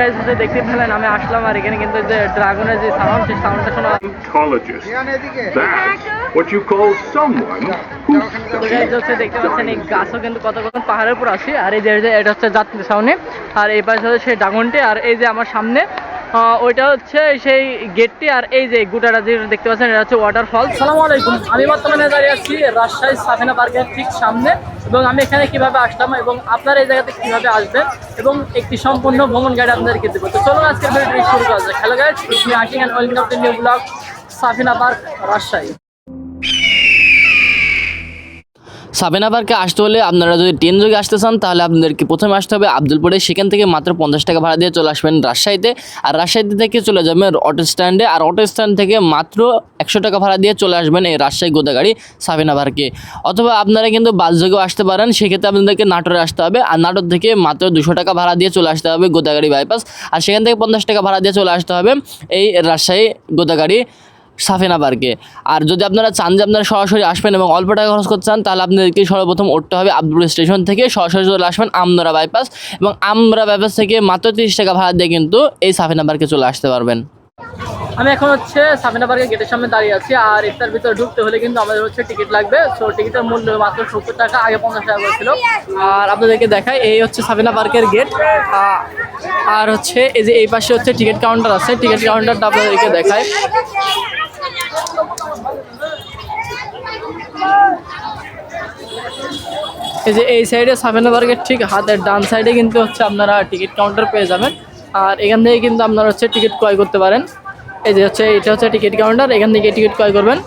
Guys দেখতে পেলেন আমি আসলাম আর এখানে কিন্তু যে ড্রাগনের যে সাউন্ড সেই সাউন্ডটা শোনা That's what you call someone who's দেখতে পাচ্ছেন এই গাছও কিন্তু কতক্ষণ পাহাড়ের উপর আসি আর এই যে এটা হচ্ছে যাত্রী সামনে আর এই পাশে হচ্ছে সেই ড্রাগনটি আর এই যে আমার সামনে ওইটা হচ্ছে সেই গেটটি আর এই যে গুটাটা যে দেখতে পাচ্ছেন এটা হচ্ছে ওয়াটারফল। আসসালামু আলাইকুম, আমি বর্তমানে দাঁড়িয়ে আছি রাজশাহী সাফিনা পার্কের ঠিক সামনে এবং আমি এখানে কিভাবে আসলাম এবং আপনারা এই জায়গাতে কিভাবে আসবেন এবং একটি সম্পূর্ণ ভ্রমণ গাইড আপনাদেরকে দেবো। তো চলুন আজকের ভিডিওটি শুরু করা যাক। Hello guys, it's me Ashik and welcome to new blog Safina Park Rajshahi. Safina পার্কে আসতে হলে আপনারা যদি ট্রেন যোগে আসতে চান তাহলে আপনাদেরকে প্রথমে আসতে হবে আব্দুলপুরে, সেখান থেকে মাত্র 50 টাকা ভাড়া দিয়ে চলে আসবেন রাজশাহীতে। আর রাজশাহীতে থেকে চলে যাবেন অটো স্ট্যান্ডে, আর অটো স্ট্যান্ড থেকে মাত্র 100 টাকা ভাড়া দিয়ে চলে আসবেন এই রাজশাহী গোদাগাড়ি সাফিনা পার্কে। অথবা আপনারা কিন্তু বাস যোগেও আসতে পারেন, সেক্ষেত্রে আপনাদেরকে নাটোরে আসতে হবে আর নাটোর থেকে মাত্র 200 টাকা ভাড়া দিয়ে চলে আসতে হবে গোদাগাড়ি বাইপাস, আর সেখান থেকে 50 টাকা ভাড়া দিয়ে চলে আসতে হবে এই রাজশাহী গোদাগাড়ি সাফিনা পার্কে। আর যদি আপনারা চান যে আপনারা সরাসরি আসবেন এবং অল্প টাকা খরচ করতে চান তাহলে আপনাদেরকে সর্বপ্রথম উঠতে হবে আব্দুল স্টেশন থেকে, সরাসরি চলে আসবেন আমদরা বাইপাস এবং আমদরা বাইপাস থেকে মাত্র 30 টাকা ভাড়া দিয়ে কিন্তু এই সাফিনা পার্কে চলে আসতে পারবেন। আমি এখন হচ্ছে সাফিনা পার্কের গেটের সামনে দাঁড়িয়ে আছি আর এটার ভিতরে ঢুকতে হলে কিন্তু আমাদের হচ্ছে টিকিট লাগবে। সো টিকিটের মূল্য মাত্র 70 টাকা, আগে 50 টাকা করেছিল। আর আপনাদেরকে দেখাই এই হচ্ছে সাফিনা পার্কের গেট আর হচ্ছে এই যে এই পাশে হচ্ছে টিকিট কাউন্টার আছে, টিকিট কাউন্টারটা আপনাদেরকে দেখায়। এই যে এই সাইডে সাফিনা পার্কের ঠিক হাতের ডান সাইডে কিন্তু হচ্ছে আপনারা টিকিট কাউন্টার পেয়ে যাবেন আর এখান থেকে কিন্তু আপনারা হচ্ছে টিকিট ক্রয় করতে পারেন। এই যে হচ্ছে এটা হচ্ছে টিকিট কাউন্টার, এখান থেকে টিকিট ক্রয় করবেন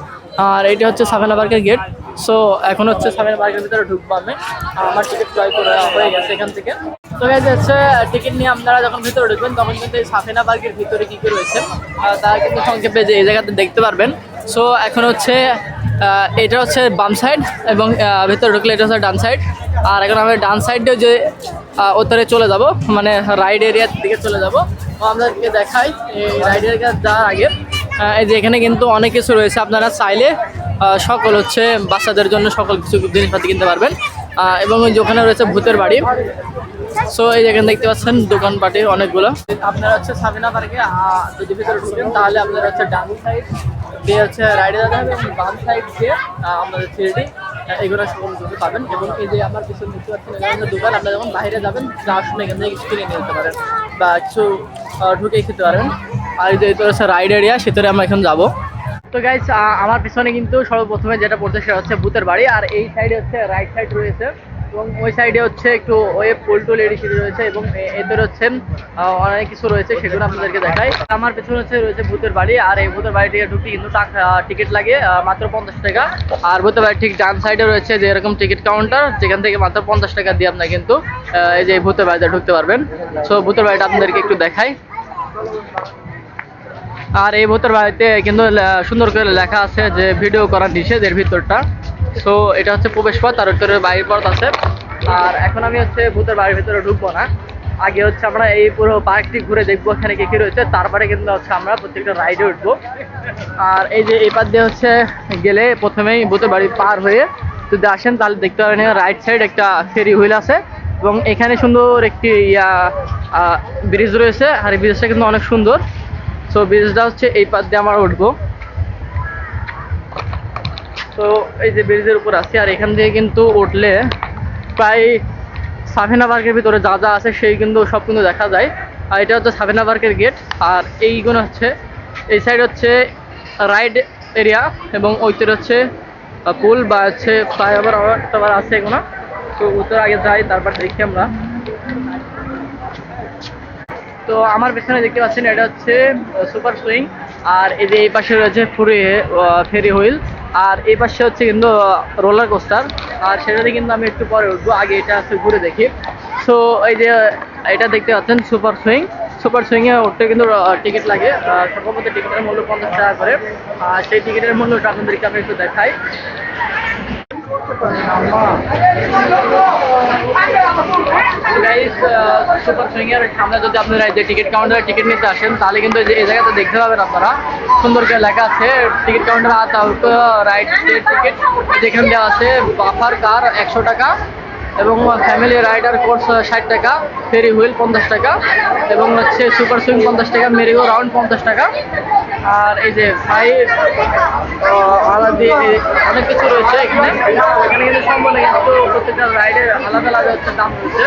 আর এটা হচ্ছে সাফিনা পার্কের গেট। সো এখন হচ্ছে সাফিনা পার্কের ভিতরে ঢুকবো আমি, আমার টিকিট ক্রয় করা হয়ে গেছে এখান থেকে। তো এই যে হচ্ছে টিকিট নিয়ে আপনারা যখন ভিতরে ঢুকবেন তখন কিন্তু এই সাফিনা পার্কের ভিতরে কী কী রয়েছে তারা কিন্তু সংক্ষেপে যে এই জায়গাতে দেখতে পারবেন। সো এখন হচ্ছে এটা হচ্ছে বাম সাইড এবং ভিতরে ঢুকলে এটা হচ্ছে ডান সাইড। আর এখন আমি ডান সাইডে যে ওতরে চলে যাব, মানে রাইড এরিয়ার দিকে চলে যাব। আপনাদেরকে দেখাই এই রাইড এরিয়া যাওয়ার আগে এই যে এখানে কিন্তু অনেক কিছু রয়েছে, আপনারা চাইলে সকল হচ্ছে বাচ্চাদের জন্য সকল কিছু জিনিসপাতি কিনতে পারবেন এবং ওই যে ওখানে রয়েছে ভূতের বাড়ি। সো এই যেখানে দেখতে পাচ্ছেন দোকানপাটি অনেকগুলো। আপনারা হচ্ছে সাফিনা পার্কে যদি ভিতরে ঢুকেন তাহলে আপনারা হচ্ছে ডান সাইড দিয়ে হচ্ছে রাইডে যেতে হবে এবং বাম সাইড দিয়ে আপনাদের থ্রিডি এগুলো সকল কিছু পাবেন। এবং এই যে আমার কিছু দেখতে পাচ্ছেন এখানে দোকান, আপনারা যখন বাইরে যাবেন যাওয়ার সময় এখান থেকে কিছু কিনে নিয়ে যেতে পারেন বা কিছু ঢুকেই খেতে পারেন। আর এই যে এটা হচ্ছে রাইড এরিয়া, সেটারে আমরা এখন যাবো। তো গাইস আমার পিছনে কিন্তু সর্বপ্রথমে যেটা পড়ছে সেটা হচ্ছে ভূতের বাড়ি আর এই সাইডে হচ্ছে রাইট সাইড রয়েছে এবং ওই সাইডে হচ্ছে একটু ওয়েব পোলটুল এডিসিটি রয়েছে এবং এদের হচ্ছে অনেক কিছু রয়েছে, সেগুলো আপনাদেরকে দেখাই। আমার পেছনে হচ্ছে রয়েছে ভূতের বাড়ি আর এই ভূতের বাড়ি থেকে ঢুকতে কিন্তু টিকিট লাগে মাত্র 50 টাকা। আর ভূতের বাড়ির ঠিক ডান সাইডে রয়েছে যে এরকম টিকিট কাউন্টার, যেখান থেকে মাত্র 50 টাকা দিয়ে আপনারা কিন্তু এই যে ভূতের বাড়িতে ঢুকতে পারবেন। সো ভূতের বাড়িটা আপনাদেরকে একটু দেখাই। আর এই ভূতের বাড়িতে কিন্তু সুন্দর করে লেখা আছে যে ভিডিও করা নিষেধ এর ভিতরটা। সো এটা হচ্ছে প্রবেশ পথ আর ভিতরে বাইরের পথ আছে। আর এখন আমি হচ্ছে ভূতের বাড়ির ভিতরে ঢুকবো না, আগে হচ্ছে আমরা এই পুরো পার্কটি ঘুরে দেখবো এখানে কী কী রয়েছে, তারপরে কিন্তু হচ্ছে আমরা প্রত্যেকটা রাইডে উঠবো। আর এই যে এই পাশ দিয়ে হচ্ছে গেলে প্রথমেই ভূতের বাড়ি পার হয়ে যদি আসেন তাহলে দেখতে পাবেন রাইট সাইড একটা ফেরি হুইল আছে এবং এখানে সুন্দর একটি ব্রিজ রয়েছে আর এই ব্রিজটা কিন্তু অনেক সুন্দর। সো ব্রিজটা হচ্ছে এই পাশ দিয়ে আমরা উঠবো। তো এই যে ব্রিজের উপর আছি আর এখান থেকে কিন্তু উঠলে প্রায় সাফিনা পার্কের ভিতরে যা যা আছে সেই কিন্তু সব কিন্তু দেখা যায়। আর এটা হচ্ছে সাফিনা পার্কের গেট আর এইগুলো হচ্ছে এই সাইড হচ্ছে রাইড এরিয়া এবং ওইটার হচ্ছে পুল বা হচ্ছে ফ্লাইওভার টাওয়ার আছে এগুলো। তো ওটার আগে যাই তারপর দেখি আমরা। তো আমার পেছনে দেখতে পাচ্ছেন এটা হচ্ছে সুপার সুইং আর এই যে এই পাশে রয়েছে ফেরি হুইল আর এই পাশে হচ্ছে কিন্তু রোলার কোস্টার আর সেটাতে কিন্তু আমি একটু পরে উঠবো, আগে এটা হচ্ছে ঘুরে দেখি। সো এই যে এটা দেখতে পাচ্ছেন সুপার সুইং, সুপার সুইংয়ে উঠতে কিন্তু টিকিট লাগে, সম্ভবত টিকিটের মূল্য 50 টাকা করে। আর সেই টিকিটের মূল্যটা আপনাদেরকে আমি একটু দেখাই। সুপার সুইংয়ের সামনে যদি আপনারা এই যে টিকিট কাউন্টারে টিকিট নিতে আসেন তাহলে কিন্তু এই জায়গাতে দেখতে পাবেন আপনারা সুন্দর করে লেখা আছে টিকিট কাউন্টার রাইট টিকিট, যেখানে দেওয়া আছে বাফার কার 100 টাকা এবং ফ্যামিলি রাইডার কোর্স 60 টাকা, ফেরি হুইল 50 টাকা, এবং হচ্ছে সুপার সুইং 50 টাকা, মেরিগো রাউন্ড 50 টাকা। আর এই যে ফাইভ আলাদা অনেক কিছু রয়েছে এখানে। এখানে কিন্তু সম্বন্ধে কিন্তু প্রত্যেকটা রাইডের আলাদা আলাদা হচ্ছে দাম রয়েছে।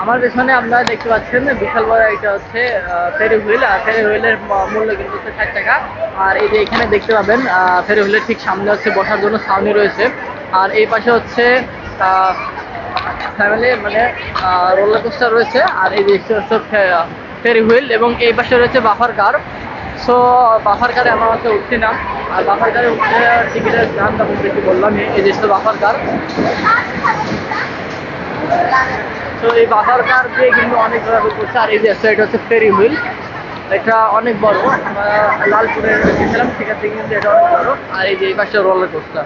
আমার পেছনে আপনারা দেখতে পাচ্ছেন বিশাল বড় এটা হচ্ছে ফেরি হুইল, আর ফেরি হুইলের মূল্য কিন্তু হচ্ছে 60 টাকা। আর এই যে এখানে দেখতে পাবেন ফেরি হুইলের ঠিক সামনে হচ্ছে বসার জন্য ছাউনি রয়েছে। আর এই পাশে হচ্ছে ফ্যামিলি মানে রোলার কোস্টার রয়েছে। আর এই যে হচ্ছে ফেরি হুইল, এবং এই পাশে রয়েছে বাফার কার। সো বাফার কারে আমার হচ্ছে উঠছি না, আর বাফার কারে উঠতে টিকিটের দাম তেমন বেশি বললাম। এই যে বাফার কার, তো এই বাফার কার দিয়ে কিন্তু অনেক ঘোরাঘুরি করছে। আর এই যে এটা হচ্ছে ফেরি হুইল, এটা অনেক বড়। লালপুরে গেছিলাম, সেখান থেকে কিন্তু এটা অনেক বড়। আর এই যে এই পাশে রোলার কোস্টার।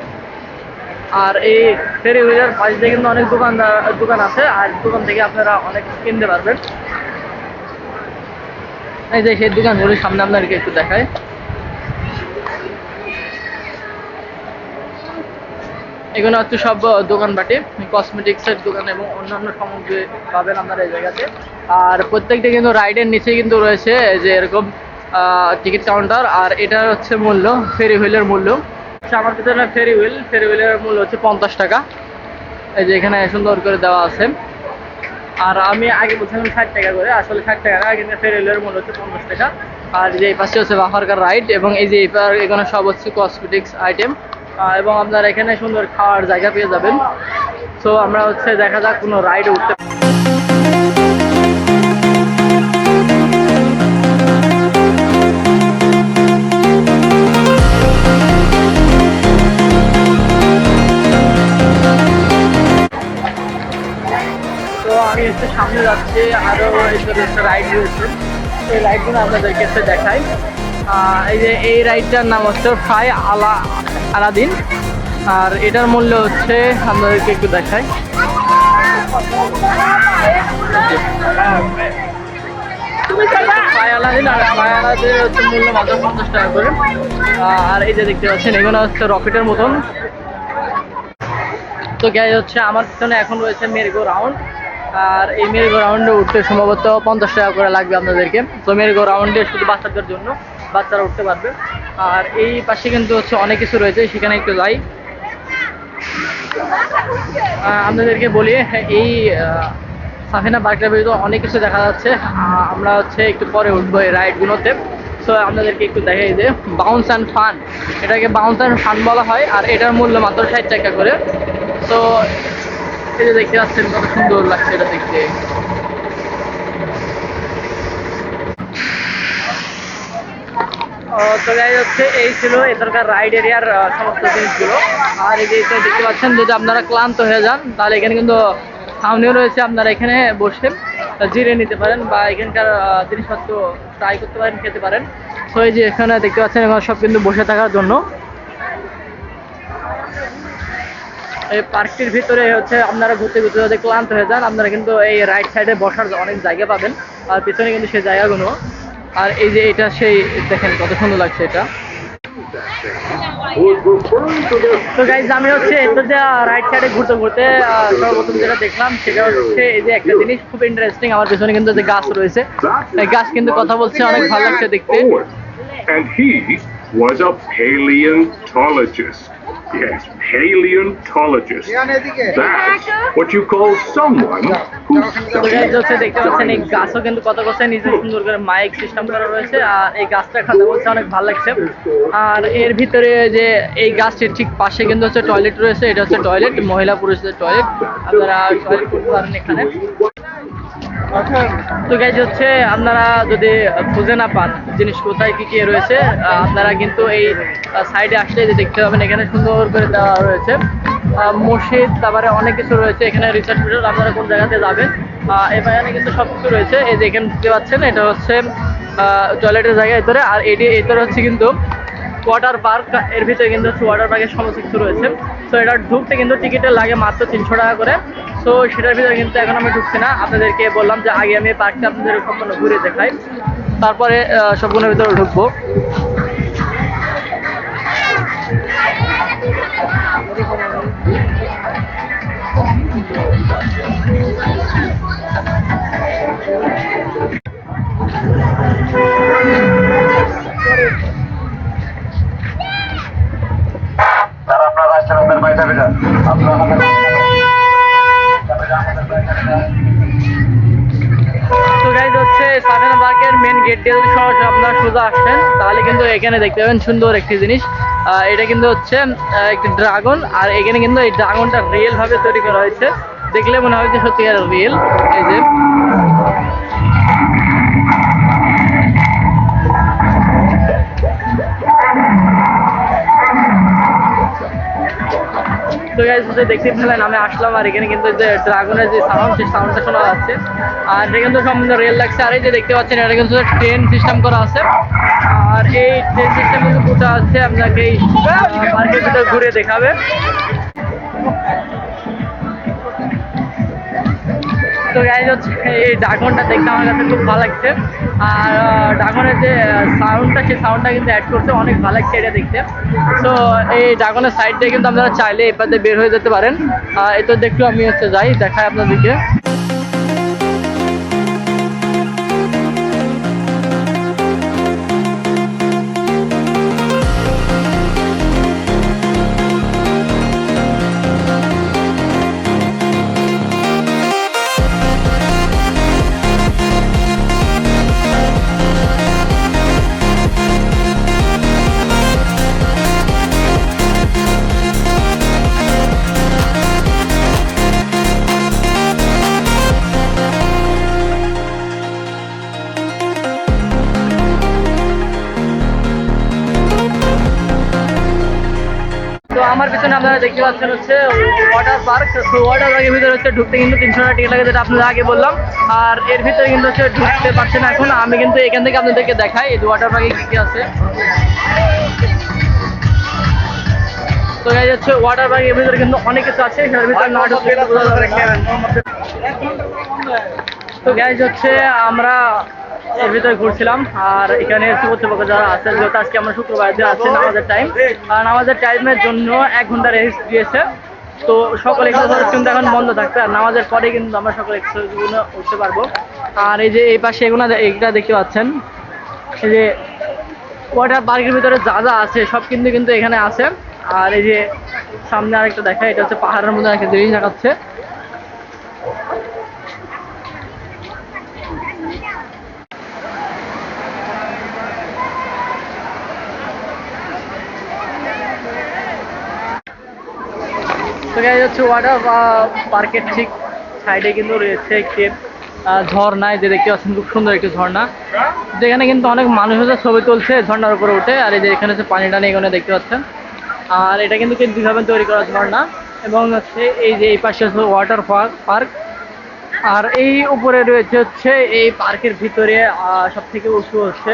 আর এই ফেরি হুইলের পাশ দিয়ে কিন্তু অনেক দোকান আছে, আর দোকান থেকে আপনারা অনেক কিনতে পারবেন। এই যে সেই দোকানগুলির সামনে আপনাদেরকে একটু দেখায়। এগুলো হচ্ছে সব দোকানপাটি, কসমেটিক্সের দোকান এবং অন্যান্য সামগ্রী পাবেন আপনারা এই জায়গাতে। আর প্রত্যেকটা কিন্তু রাইডের নিচে কিন্তু রয়েছে যে এরকম টিকিট কাউন্টার। আর এটা হচ্ছে মূল্য ফেরি হুইলের মূল্য। আমার পিছনে ফেরি হুইলের মূল্য হচ্ছে 50 টাকা। এই যে এখানে সুন্দর করে দেওয়া আছে। আর আমি আগে বলছিলাম 60 টাকা করে, আসলে 60 টাকা না, কিন্তু ফেরি হুইলের মূল্য হচ্ছে 50 টাকা। আর যে এই পাশে হচ্ছে বাফার কার রাইড, এবং এই যে এখানে সব হচ্ছে কসমেটিক্স আইটেম, এবং আপনারা এখানে সুন্দর খাওয়ার জায়গা পেয়ে যাবেন। সো আমরা হচ্ছে দেখা যাক কোনো রাইডে উঠতে। তো আমি হচ্ছে সামনে যাচ্ছি, আরও একটা রাইড রয়েছে, এই রাইডগুলো আপনাদেরকে হচ্ছে দেখাই। এই যে এই রাইডটার নাম হচ্ছে ফ্রাই আলাদিন। আর এটার মূল্য হচ্ছে আপনাদেরকে একটু দেখাই। ফ্রাই আলাদিন, আর ফ্রাই আলাদিনের হচ্ছে মূল্য মাত্র 50 টাকা করে। আর এই যে দেখতে পাচ্ছেন এগুলো হচ্ছে রকেটের মতন। তো গ্যাস হচ্ছে আমার পিছনে এখন রয়েছে মেরিগো রাউন্ড। আর এই মেরিগো রাউন্ডে উঠতে সম্ভবত 50 টাকা করে লাগবে আপনাদেরকে। তো মেরিগো রাউন্ডে শুধু বাচ্চাদের জন্য, বাচ্চারা উঠতে পারবে। আর এই পাশে কিন্তু হচ্ছে অনেক কিছু রয়েছে, সেখানে একটু যাই। আপনাদেরকে বলি এই সাফিনা পার্কটার ভিতরে অনেক কিছু দেখা যাচ্ছে। আমরা হচ্ছে একটু পরে উঠবো এই রাইডগুলোতে। সো আপনাদেরকে একটু দেখাই যে বাউন্স অ্যান্ড ফান, এটাকে বাউন্স অ্যান্ড ফান বলা হয়। আর এটার মূল্য মাত্র 60 টাকা করে। তো এই যে দেখতে পাচ্ছেন কত সুন্দর লাগছে এটা দেখতে। তো গাইজ হচ্ছে এই ছিল এখানকার রাইড এরিয়ার সমস্ত জিনিসগুলো। আর এই যে দেখতে পাচ্ছেন, যদি আপনারা ক্লান্ত হয়ে যান তাহলে এখানে কিন্তু সামনেও রয়েছে, আপনারা এখানে বসে জিরে নিতে পারেন বা এখানকার জিনিসপত্র ট্রাই করতে পারেন, খেতে পারেন। তো এই যে এখানে দেখতে পাচ্ছেন এখানে সব কিন্তু বসে থাকার জন্য। এই পার্কটির ভিতরে হচ্ছে আপনারা ঘুরতে ঘুরতে যদি ক্লান্ত হয়ে যান, আপনারা কিন্তু এই রাইট সাইডে বসার অনেক জায়গা পাবেন। আর পিছনে কিন্তু সেই জায়গাগুলো। আর এই যে এটা সেই দেখেন কত সুন্দর লাগছে এটা। তো গাইজ আমি হচ্ছে এত যে রাইট সাইডে ঘুরতে ঘুরতে সর্বপ্রথম যেটা দেখলাম সেটা হচ্ছে এই যে একটা জিনিস খুব ইন্টারেস্টিং। আমার পিছনে কিন্তু যে গাছ রয়েছে, এই গাছ কিন্তু কথা বলছে, অনেক ভালো লাগছে দেখতে। And he was a paleontologist. Yes, paleontologist. That's what you call someone who দেখতে পাচ্ছেন এই গাছও কিন্তু কথা বলছে, নিজে সুন্দর করে মাইক সিস্টেম করা রয়েছে। আর এই গাছটা কথা বলছে, অনেক ভালো লাগছে। আর এর ভিতরে যে এই গাছটির ঠিক পাশে কিন্তু হচ্ছে টয়লেট রয়েছে। এটা হচ্ছে টয়লেট, মহিলা পুরুষদের টয়লেট, আপনারা টয়লেট করতে পারেন এখানে। তো গাইজ হচ্ছে আপনারা যদি খুঁজে না পান জিনিস কোথায় কী কী রয়েছে, আপনারা কিন্তু এই সাইডে আসলে যে দেখতে পাবেন এখানে সুন্দর করে দেওয়া রয়েছে মসজিদ, তারপরে অনেক কিছু রয়েছে এখানে রিসার্চ পিরিয়ড। আপনারা কোন জায়গাতে যাবেন এখানে কিন্তু সব কিছু রয়েছে। এই যে এখানে দেখতে পাচ্ছেন এটা হচ্ছে টয়লেটের জায়গা ভিতরে। আর এটার হচ্ছে কিন্তু ওয়াটার পার্ক, এর ভিতরে কিন্তু হচ্ছে ওয়াটার পার্কের সমস্ত কিছু রয়েছে। তো এটা ঢুকতে কিন্তু টিকিটের লাগে মাত্র 300 টাকা করে। তো সেটার ভিতরে কিন্তু এখন আমি ঢুকছি না, আপনাদেরকে বললাম যে আগে আমি পার্কটা আপনাদের সম্পূর্ণ ঘুরে দেখাই, তারপরে সবগুলোর ভিতরে ঢুকবো। তো গাইজ হচ্ছে সাভেনা পার্কের মেন গেট দিয়ে যদি সরাসরি আপনারা সোজা আসেন তাহলে কিন্তু এখানে দেখতে পাবেন সুন্দর একটি জিনিস। এটা কিন্তু হচ্ছে একটি ড্রাগন, আর এখানে কিন্তু এই ড্রাগনটা রিয়েল ভাবে তৈরি করা হয়েছে, দেখলে মনে হয় যে সত্যিকার রিয়েল। এই যে তো গাইজ দেখতে পেলেন আমি আসলাম, আর এখানে কিন্তু যে ড্রাগনের যে সাউন্ড, সেই সাউন্ডটা শোনা যাচ্ছে, আর এটা কিন্তু সম্পূর্ণ রিয়েল লাগছে। আর এই যে দেখতে পাচ্ছেন এটা কিন্তু ট্রেন সিস্টেম করা আছে, আর এই ট্রেন সিস্টেম কিন্তু পুরোটা আছে আপনাকে এই পার্কের ভিতরে ঘুরে দেখাবে। তো গাইজ হচ্ছে এই ড্রাগনটা দেখতে আমার কাছে খুব ভালো লাগছে, আর ড্রাগনের যে সাউন্ডটা, সেই সাউন্ডটা কিন্তু অ্যাড করতে অনেক ভালো লাগছে এটা দেখতে। তো এই ড্রাগনের সাইড দিয়ে কিন্তু আপনারা চাইলে এপাতে বের হয়ে যেতে পারেন। এই তো দেখলো আমি হচ্ছে যাই দেখাই আপনাদেরকে। তো আমার পিছনে আপনারা দেখতে পাচ্ছেন হচ্ছে ওয়াটার পার্ক। তো ওয়াটার পার্কের ভিতরে হচ্ছে ঢুকতে কিন্তু 300 টাকা টিকিট লাগে, যেটা আপনাদের আগে বললাম। আর এর ভিতরে কিন্তু হচ্ছে ঢুকতে পারছেন এখন, আমি কিন্তু এখান থেকে আপনাদেরকে দেখাই এই ওয়াটার পার্কে কী কী আছে। তো গাইজ হচ্ছে ওয়াটার পার্কের ভিতরে কিন্তু অনেক কিছু আছে, সেটার ভিতরে না ঢুকলে বোঝা যাবে না। তো গাইজ হচ্ছে আমরা এর ভিতরে ঘুরছিলাম, আর এখানে কর্তৃপক্ষ যারা আছে, যেহেতু আজকে আমরা শুক্রবার দিয়ে আছে নামাজের টাইম, আর নামাজের টাইমের জন্য 1 ঘন্টা রেস্ট দিয়েছে। তো সকল এক্সারসাইজ কিন্তু এখন বন্ধ থাকবে, আর নামাজের পরে কিন্তু আমরা সকল এক্সারসাইজগুলো করতে পারবো। আর এই যে এই পাশে এইটা দেখতে পাচ্ছেন, এই যে ওয়াটার পার্কের ভিতরে যা যা আছে সব কিন্তু এখানে আছে। আর এই যে সামনে আরেকটা দেখা, এটা হচ্ছে পাহাড়ের মধ্যে একটা জিনিস দেখাচ্ছে। তো গাইজ হচ্ছে ওয়াটার পার্কের ঠিক সাইডে কিন্তু রয়েছে একটি ঝর্ণা, যে দেখতে পাচ্ছেন খুব সুন্দর একটি ঝর্ণা, যেখানে কিন্তু অনেক মানুষ হচ্ছে ছবি তুলছে ঝর্ণার উপরে উঠে। আর এই যে এখানে হচ্ছে পানি টানি এখানে দেখতে পাচ্ছেন, আর এটা কিন্তু দুইভাবে তৈরি করা ঝর্ণা। এবং হচ্ছে এই যে এই পাশে হচ্ছে ওয়াটার পার্ক, আর এই উপরে রয়েছে হচ্ছে এই পার্কের ভিতরে সব থেকে উঁচু হচ্ছে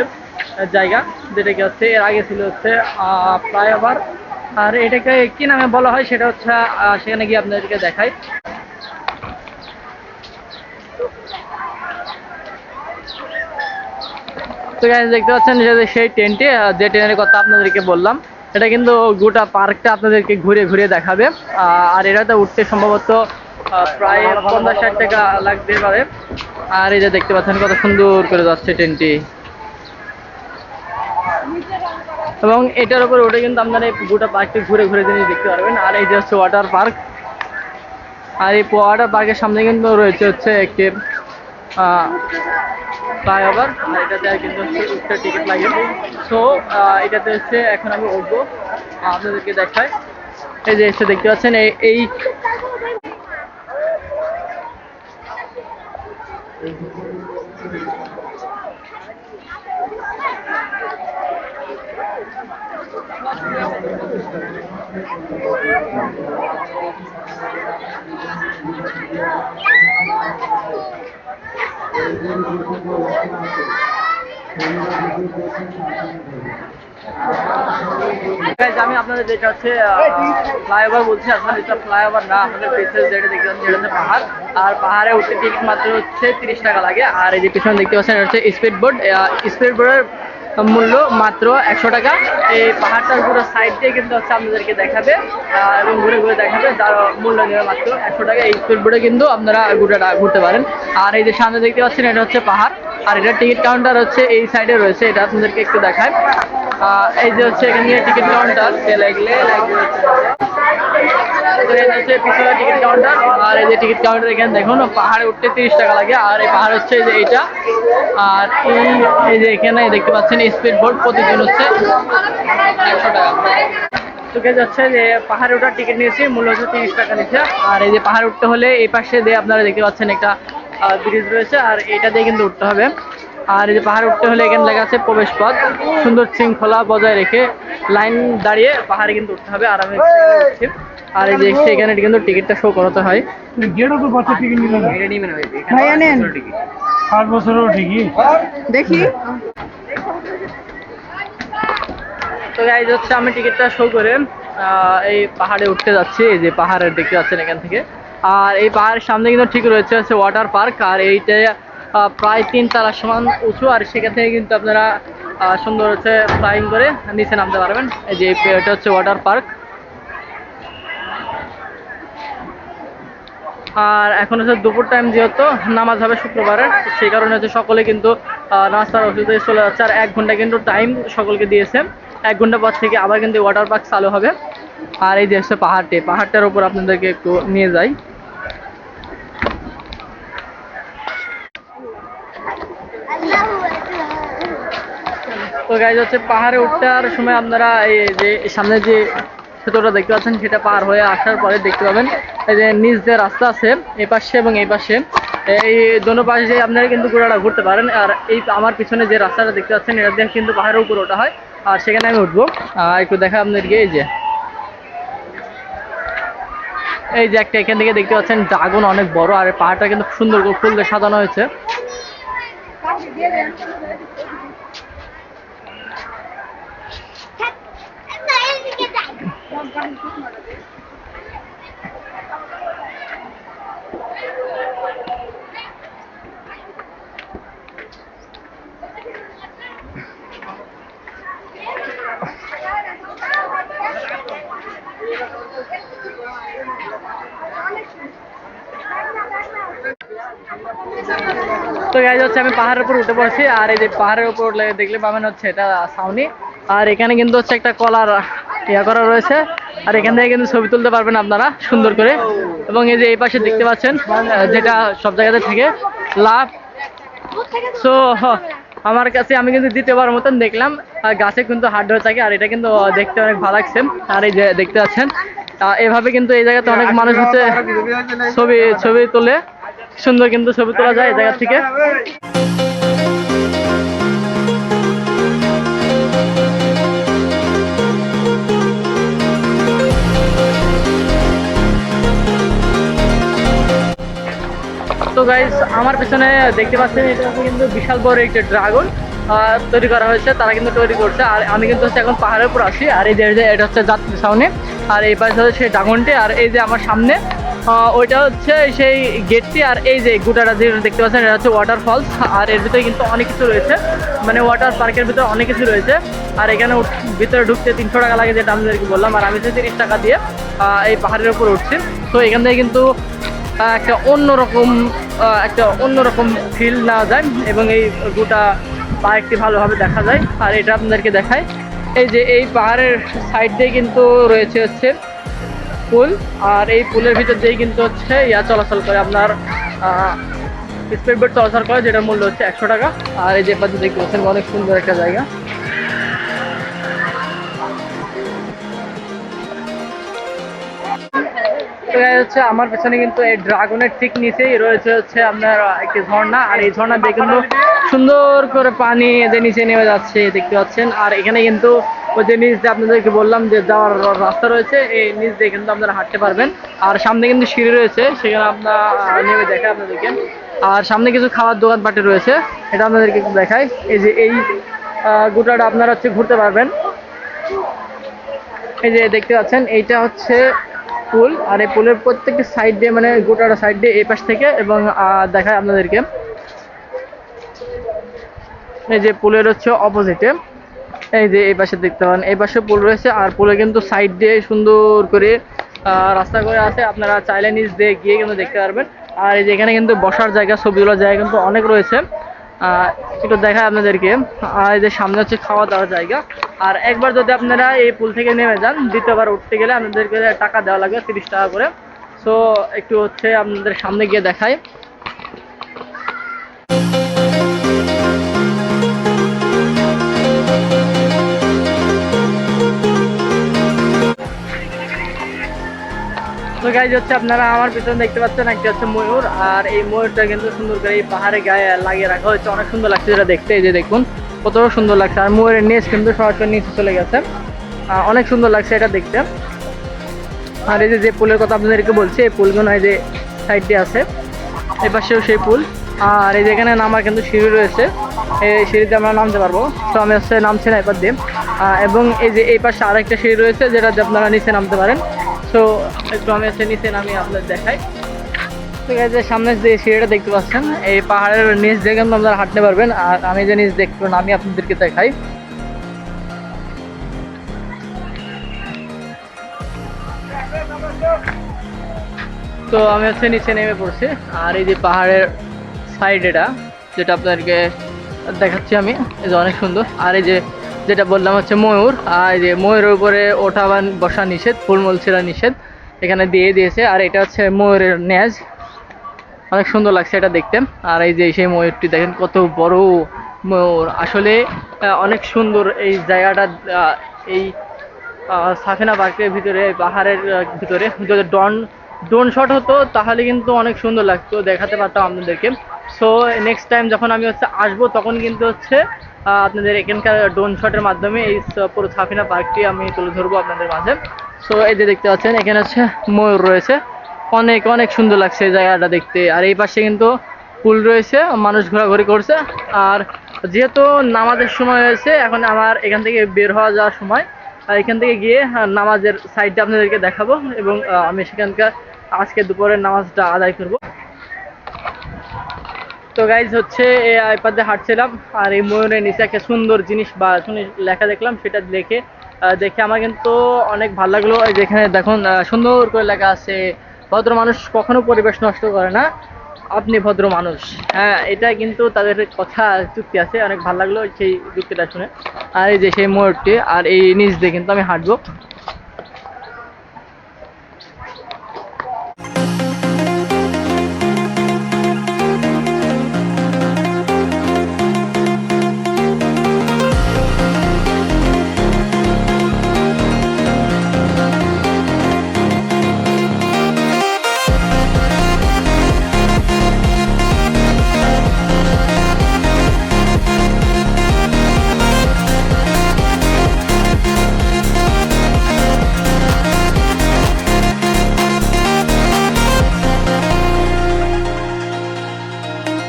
জায়গা, যেটাকে হচ্ছে এর আগে ছিল হচ্ছে ফ্লাইওভার। আর এটাকে কি নামে বলা হয় সেটা হচ্ছে সেখানে গিয়ে আপনাদেরকে দেখাই। তো গাইস দেখতে পাচ্ছেন যে সেই ট্রেনটি, যে ট্রেনের কথা আপনাদেরকে বললাম, এটা কিন্তু গোটা পার্কটা আপনাদেরকে ঘুরে ঘুরে দেখাবে। আর এটাতে উঠতে সম্ভবত প্রায় 50-60 টাকা লাগতে পারে। আর এই যে দেখতে পাচ্ছেন কত সুন্দর করে যাচ্ছে ট্রেনটি, এবং এটার উপরে উঠে কিন্তু আপনারা এই গোটা পার্কটি ঘুরে ঘুরে জিনিস দেখতে পারবেন। আর এই যে হচ্ছে ওয়াটার পার্ক, আর এই ওয়াটার পার্কের সামনে কিন্তু রয়েছে হচ্ছে একটি ফ্লাইওভার, আর এটাতে কিন্তু হচ্ছে উঠতে টিকিট লাগে। সো এটাতে হচ্ছে এখন আমি উঠবো, আপনাদেরকে দেখাই। এই যে এসে দেখতে পাচ্ছেন এই আমি আপনাদের যেটা হচ্ছে ফ্লাইওভার বলছি, আসলে এটা ফ্লাইওভার না, আপনাদের পিছনে যেটা দেখতে পাচ্ছেন যেটা হচ্ছে পাহাড়, আর পাহাড়ে উঠতে টিকিট মাত্র হচ্ছে 30 টাকা লাগে। আর এই যে পিছনে দেখতে পাচ্ছেন এটা হচ্ছে স্পিড বোর্ডের মূল্য মাত্র 100 টাকা। এই পাহাড়টার পুরো সাইড দিয়ে কিন্তু হচ্ছে আপনাদেরকে দেখাবে এবং ঘুরে ঘুরে দেখাবে, যার মূল্য নেবে মাত্র 100 টাকা। এই স্পিড বোর্ডে কিন্তু আপনারা ঘুরতে পারেন। আর এই যে সামনে দেখতে পাচ্ছেন এটা হচ্ছে পাহাড়, আর এটা টিকিট কাউন্টার হচ্ছে এই সাইডে রয়েছে, এটা আপনাদেরকে একটু দেখায়। এই যে হচ্ছে এখানে টিকিট কাউন্টার লাগলে তো এটা হচ্ছে পিছনে টিকিট কাউন্টার। আর এই যে টিকিট কাউন্টার এখানে দেখুন পাহাড়ে উঠতে 30 টাকা লাগে। আর এই পাহাড় হচ্ছে যে এইটা। আর এই যে এখানে দেখতে পাচ্ছেন স্পিড বোট প্রতিদিন হচ্ছে 100 টাকা। তোকে যাচ্ছে যে পাহাড়ে ওঠার টিকিট নিয়েছি, মূল্য হচ্ছে 30 টাকা নিচ্ছে। আর এই যে পাহাড়ে উঠতে হলে এই পাশে দিয়ে আপনারা দেখতে পাচ্ছেন একটা ব্রিজ রয়েছে, আর এটা দিয়ে কিন্তু উঠতে হবে। আর এই যে পাহাড়ে উঠতে হলে এখানে লেখা আছে প্রবেশ পথ, সুন্দর শৃঙ্খলা বজায় রেখে লাইন দাঁড়িয়ে পাহাড়ে কিন্তু উঠতে হবে। আর আমি উঠছি। আর এই যে এখানে কিন্তু টিকিটটা শো করাতে হয়। গেটও তো বাচ্চা টিকিট নিলাম ভাইয়া নেন 8 বছরও ঠিকই দেখি। তো গাইজ হচ্ছে আমি টিকিটটা শো করে এই পাহাড়ে উঠতে যাচ্ছি। এই যে পাহাড়ের দেখতে পাচ্ছেন এখান থেকে। আর এই পাহাড়ের সামনে কিন্তু ঠিক রয়েছে হচ্ছে ওয়াটার পার্ক। আর এইটা প্রায় 3 তলা সমান উঁচু। আর সেখান থেকে কিন্তু আপনারা সুন্দর হচ্ছে ফ্লাইং করে নিচে নামতে পারবেন। এই যে এটা হচ্ছে ওয়াটার পার্ক। আর এখন হচ্ছে দুপুর টাইম, যেহেতু নামাজ হবে শুক্রবারের, সেই কারণে হচ্ছে সকলে কিন্তু নাস্তার ওষুধে চলে যাচ্ছে। আর 1 ঘন্টা কিন্তু টাইম সকলকে দিয়েছে। 1 ঘন্টা পর থেকে আবার কিন্তু ওয়াটার পার্ক চালু হবে। আর এই যে হচ্ছে পাহাড়টার উপর আপনাদেরকে একটু নিয়ে যাই। তো গাইজ হচ্ছে পাহাড়ে উঠার সময় আপনারা এই যে সামনে যে সেতুটা দেখতে পাচ্ছেন, সেটা পার হয়ে আসার পরে দেখতে পাবেন এই যে নিচ যে রাস্তা আছে এই পাশে এবং এই পাশে, এই দোনো পাশে আপনারা কিন্তু ঘোড়াটা ঘুরতে পারেন। আর এই আমার পিছনে যে রাস্তাটা দেখতে পাচ্ছেন, এটা দিয়ে কিন্তু পাহাড়ের উপর ওঠা হয়। আর সেখানে আমি উঠবো। একটু দেখা আপনাদেরকে। এই যে একটা এখান থেকে দেখতে পাচ্ছেন ড্রাগন অনেক বড়। আর পাহাড়টা কিন্তু সুন্দর করে ফুল দিয়ে সাজানো হয়েছে। তো গাইজ হচ্ছে আমি পাহাড়ের উপর উঠে পড়েছি। আর এই যে পাহাড়ের উপর দেখলে পাবেন হচ্ছে এটা ছাউনি। আর এখানে কিন্তু হচ্ছে একটা কলার করা রয়েছে। আর এখান থেকে কিন্তু ছবি তুলতে পারবেন আপনারা সুন্দর করে। এবং এই যে এই পাশে দেখতে পাচ্ছেন যেটা সব জায়গাতে থাকে লাভ। সো আমার কাছে আমি কিন্তু 2বার মতন দেখলাম গাছে কিন্তু হাট হয়ে থাকে। আর এটা কিন্তু দেখতে অনেক ভালো লাগছে। আর এই যে দেখতে পাচ্ছেন এভাবে কিন্তু এই জায়গাতে অনেক মানুষ হচ্ছে ছবি তোলে। সুন্দর কিন্তু ছবি তোলা যায় এই জায়গা থেকে। তো গাইস আমার পেছনে দেখতে পাচ্ছেন এটা কিন্তু বিশাল বড় একটা ড্রাগন তৈরি করা হয়েছে, তারা কিন্তু তৈরি করছে। আর আমি কিন্তু হচ্ছে এখন পাহাড়ের উপর আছি। আর এই যে এটা হচ্ছে যাত্রী ছাউনি। আর এই পাশে হচ্ছে সেই ড্রাগনটি। আর এই যে আমার সামনে ওইটা হচ্ছে সেই গেটটি। আর এই যে গোটাটা যে দেখতে পাচ্ছেন এটা হচ্ছে ওয়াটার ফলস। আর এর ভিতরে কিন্তু অনেক কিছু রয়েছে, মানে ওয়াটার পার্কের ভিতরে অনেক কিছু রয়েছে। আর এখানে ভিতরে ঢুকতে 300 টাকা লাগে, যেটা আপনাদেরকে বললাম। আর আমি 30 টাকা দিয়ে এই পাহাড়ের উপর উঠছি। তো এখান থেকে কিন্তু একটা অন্যরকম ফিল নেওয়া যায় এবং এই গোটা পার্কটি ভালোভাবে দেখা যায়। আর এটা আপনাদেরকে দেখায়, এই যে এই পাহাড়ের সাইড দিয়ে কিন্তু রয়েছে হচ্ছে পুল। আর এই পুলের ভিতর দিয়েই কিন্তু হচ্ছে চলাচল করে আপনার স্পিড বোট চলাচল করে, যেটার মূল্য হচ্ছে 100 টাকা। আর এই যে পাশে দেখতে পাচ্ছেন অনেক সুন্দর একটা জায়গা। হচ্ছে আমার পেছনে কিন্তু এই ড্রাগনের ঠিক নিচেই রয়েছে হচ্ছে আপনার একটি ঝর্ণা। আর এই ঝর্ণা দিয়ে কিন্তু সুন্দর করে পানি এদের নিচে নেমে যাচ্ছে দেখতে পাচ্ছেন। আর এখানে কিন্তু ওই যে নিচ দিয়ে আপনাদেরকে বললাম যে যাওয়ার রাস্তা রয়েছে, এই নিচ দিয়ে কিন্তু আপনারা হাঁটতে পারবেন। আর সামনে কিন্তু সিঁড়ি রয়েছে, সেখানে আপনারা নেমে দেখায় আপনাদেরকে। আর সামনে কিছু খাবার দোকানপাটে রয়েছে, এটা আপনাদেরকে একটু দেখায়। এই যে এই গোটাটা আপনারা হচ্ছে ঘুরতে পারবেন। এই যে দেখতে পাচ্ছেন এইটা হচ্ছে পুল। আর এই পুলের প্রত্যেকটা সাইড দিয়ে, মানে গোটাটা সাইড দিয়ে এই পাশ থেকে এবং দেখায় আপনাদেরকে। এই যে পুলের হচ্ছে অপোজিটে এই যে এই পাশে দেখতে পান, এই পাশে পুল রয়েছে। আর পুলে কিন্তু সাইড দিয়ে সুন্দর করে রাস্তা করে আছে, আপনারা চাইলে নিচ দিয়ে গিয়ে কিন্তু দেখতে পারবেন। আর এই যে এখানে কিন্তু বসার জায়গা, ছবি তোলার জায়গা কিন্তু অনেক রয়েছে। একটু দেখায় আপনাদেরকে। এই যে সামনে হচ্ছে খাওয়া দাওয়ার জায়গা। আর একবার যদি আপনারা এই পুল থেকে নেমে যান, দ্বিতীয়বার উঠতে গেলে আপনাদেরকে টাকা দেওয়া লাগবে 30 টাকা করে। সো একটু হচ্ছে আপনাদের সামনে গিয়ে দেখায়। তো গাইজ হচ্ছে আপনারা আমার পিছনে দেখতে পাচ্ছেন একটা হচ্ছে ময়ূর। আর এই ময়ূরটা কিন্তু সুন্দর করে এই পাহাড়ে গায়ে লাগিয়ে রাখা হয়েছে, অনেক সুন্দর লাগছে যেটা দেখতে। এই যে দেখুন কত সুন্দর লাগছে। আর ময়ূরের নেজ কিন্তু সরাসরি নিচে চলে গেছে, অনেক সুন্দর লাগছে এটা দেখতে। আর এই যে পুলের কথা আপনাদেরকে বলছি, এই পুলগুলো এই যে সাইড দিয়ে আছে, এই পাশেও সেই পুল। আর এই যেখানে নামার কিন্তু সিঁড়ি রয়েছে, এই সিঁড়িতে আমরা নামতে পারবো। তো আমি হচ্ছে নামছি না এবার দিয়ে। এবং এই যে এই পাশে আরেকটা সিঁড়ি রয়েছে যেটাতে আপনারা নিচে নামতে পারেন। তো একটু আমি হচ্ছে নিচে নামি আপনাদের দেখাই। ঠিক আছে, সামনে যে সিঁড়িটা দেখতে পাচ্ছেন, এই পাহাড়ের নিচ দিয়ে কিন্তু আপনারা হাঁটতে পারবেন। আর আমি যে নিচ দেখতে নামি আপনাদেরকে দেখাই। তো আমি হচ্ছে নিচে নেমে পড়ছি। আর এই যে পাহাড়ের সাইড এটা যেটা আপনাদেরকে দেখাচ্ছি আমি, এই যে অনেক সুন্দর। আর এই যে যেটা বললাম হচ্ছে ময়ূর, আর এই যে ময়ূরের উপরে ওঠা বা বসা নিষেধ, ফুলমূল ছিঁড়া নিষেধ, এখানে দিয়ে দিয়েছে। আর এটা হচ্ছে ময়ূরের নেজ, অনেক সুন্দর লাগছে এটা দেখতে। আর এই যে সেই ময়ূরটি দেখেন কত বড় ময়ূর, আসলে অনেক সুন্দর এই জায়গাটা। এই সাফিনা পার্কের ভিতরে, পাহাড়ের ভিতরে যদি ড্রোন শট হতো তাহলে কিন্তু অনেক সুন্দর লাগতো, দেখাতে পারতাম আপনাদেরকে। সো নেক্সট টাইম যখন আমি হচ্ছে আসবো, তখন কিন্তু হচ্ছে আপনাদের এখানকার ড্রোন শটের মাধ্যমে এই পুরো সাফিনা পার্কটি আমি তুলে ধরবো আপনাদের মাঝে। সো এই যে দেখতে পাচ্ছেন এখানে হচ্ছে ময়ূর রয়েছে, অনেক অনেক সুন্দর লাগছে এই জায়গাটা দেখতে। আর এই পাশে কিন্তু পুল রয়েছে, মানুষ ঘোরাঘুরি করছে। আর যেহেতু নামাজের সময় হয়েছে, এখন আমার এখান থেকে বের হওয়া যাওয়ার সময়, এখান থেকে গিয়ে নামাজের সাইডটা আপনাদেরকে দেখাবো এবং আমি সেখানকার আজকে দুপুরের নামাজটা আদায় করব। তো গাইজ হচ্ছে এই আইপ্যাডে হাঁটছিলাম, আর এই ময়ূরের নিচে একটা সুন্দর জিনিস বা লেখা দেখলাম, সেটা দেখে আমার কিন্তু অনেক ভালো লাগলো। যেখানে দেখুন সুন্দর করে লেখা আছে, ভদ্র মানুষ কখনো পরিবেশ নষ্ট করে না, আপনি ভদ্র মানুষ। হ্যাঁ, এটা কিন্তু তাদের কথা চুক্তি আছে, অনেক ভালো লাগলো সেই যুক্তিটা শুনে। আর এই যে সেই ময়ূরটি, আর এই নিচ দিয়ে কিন্তু আমি হাঁটবো।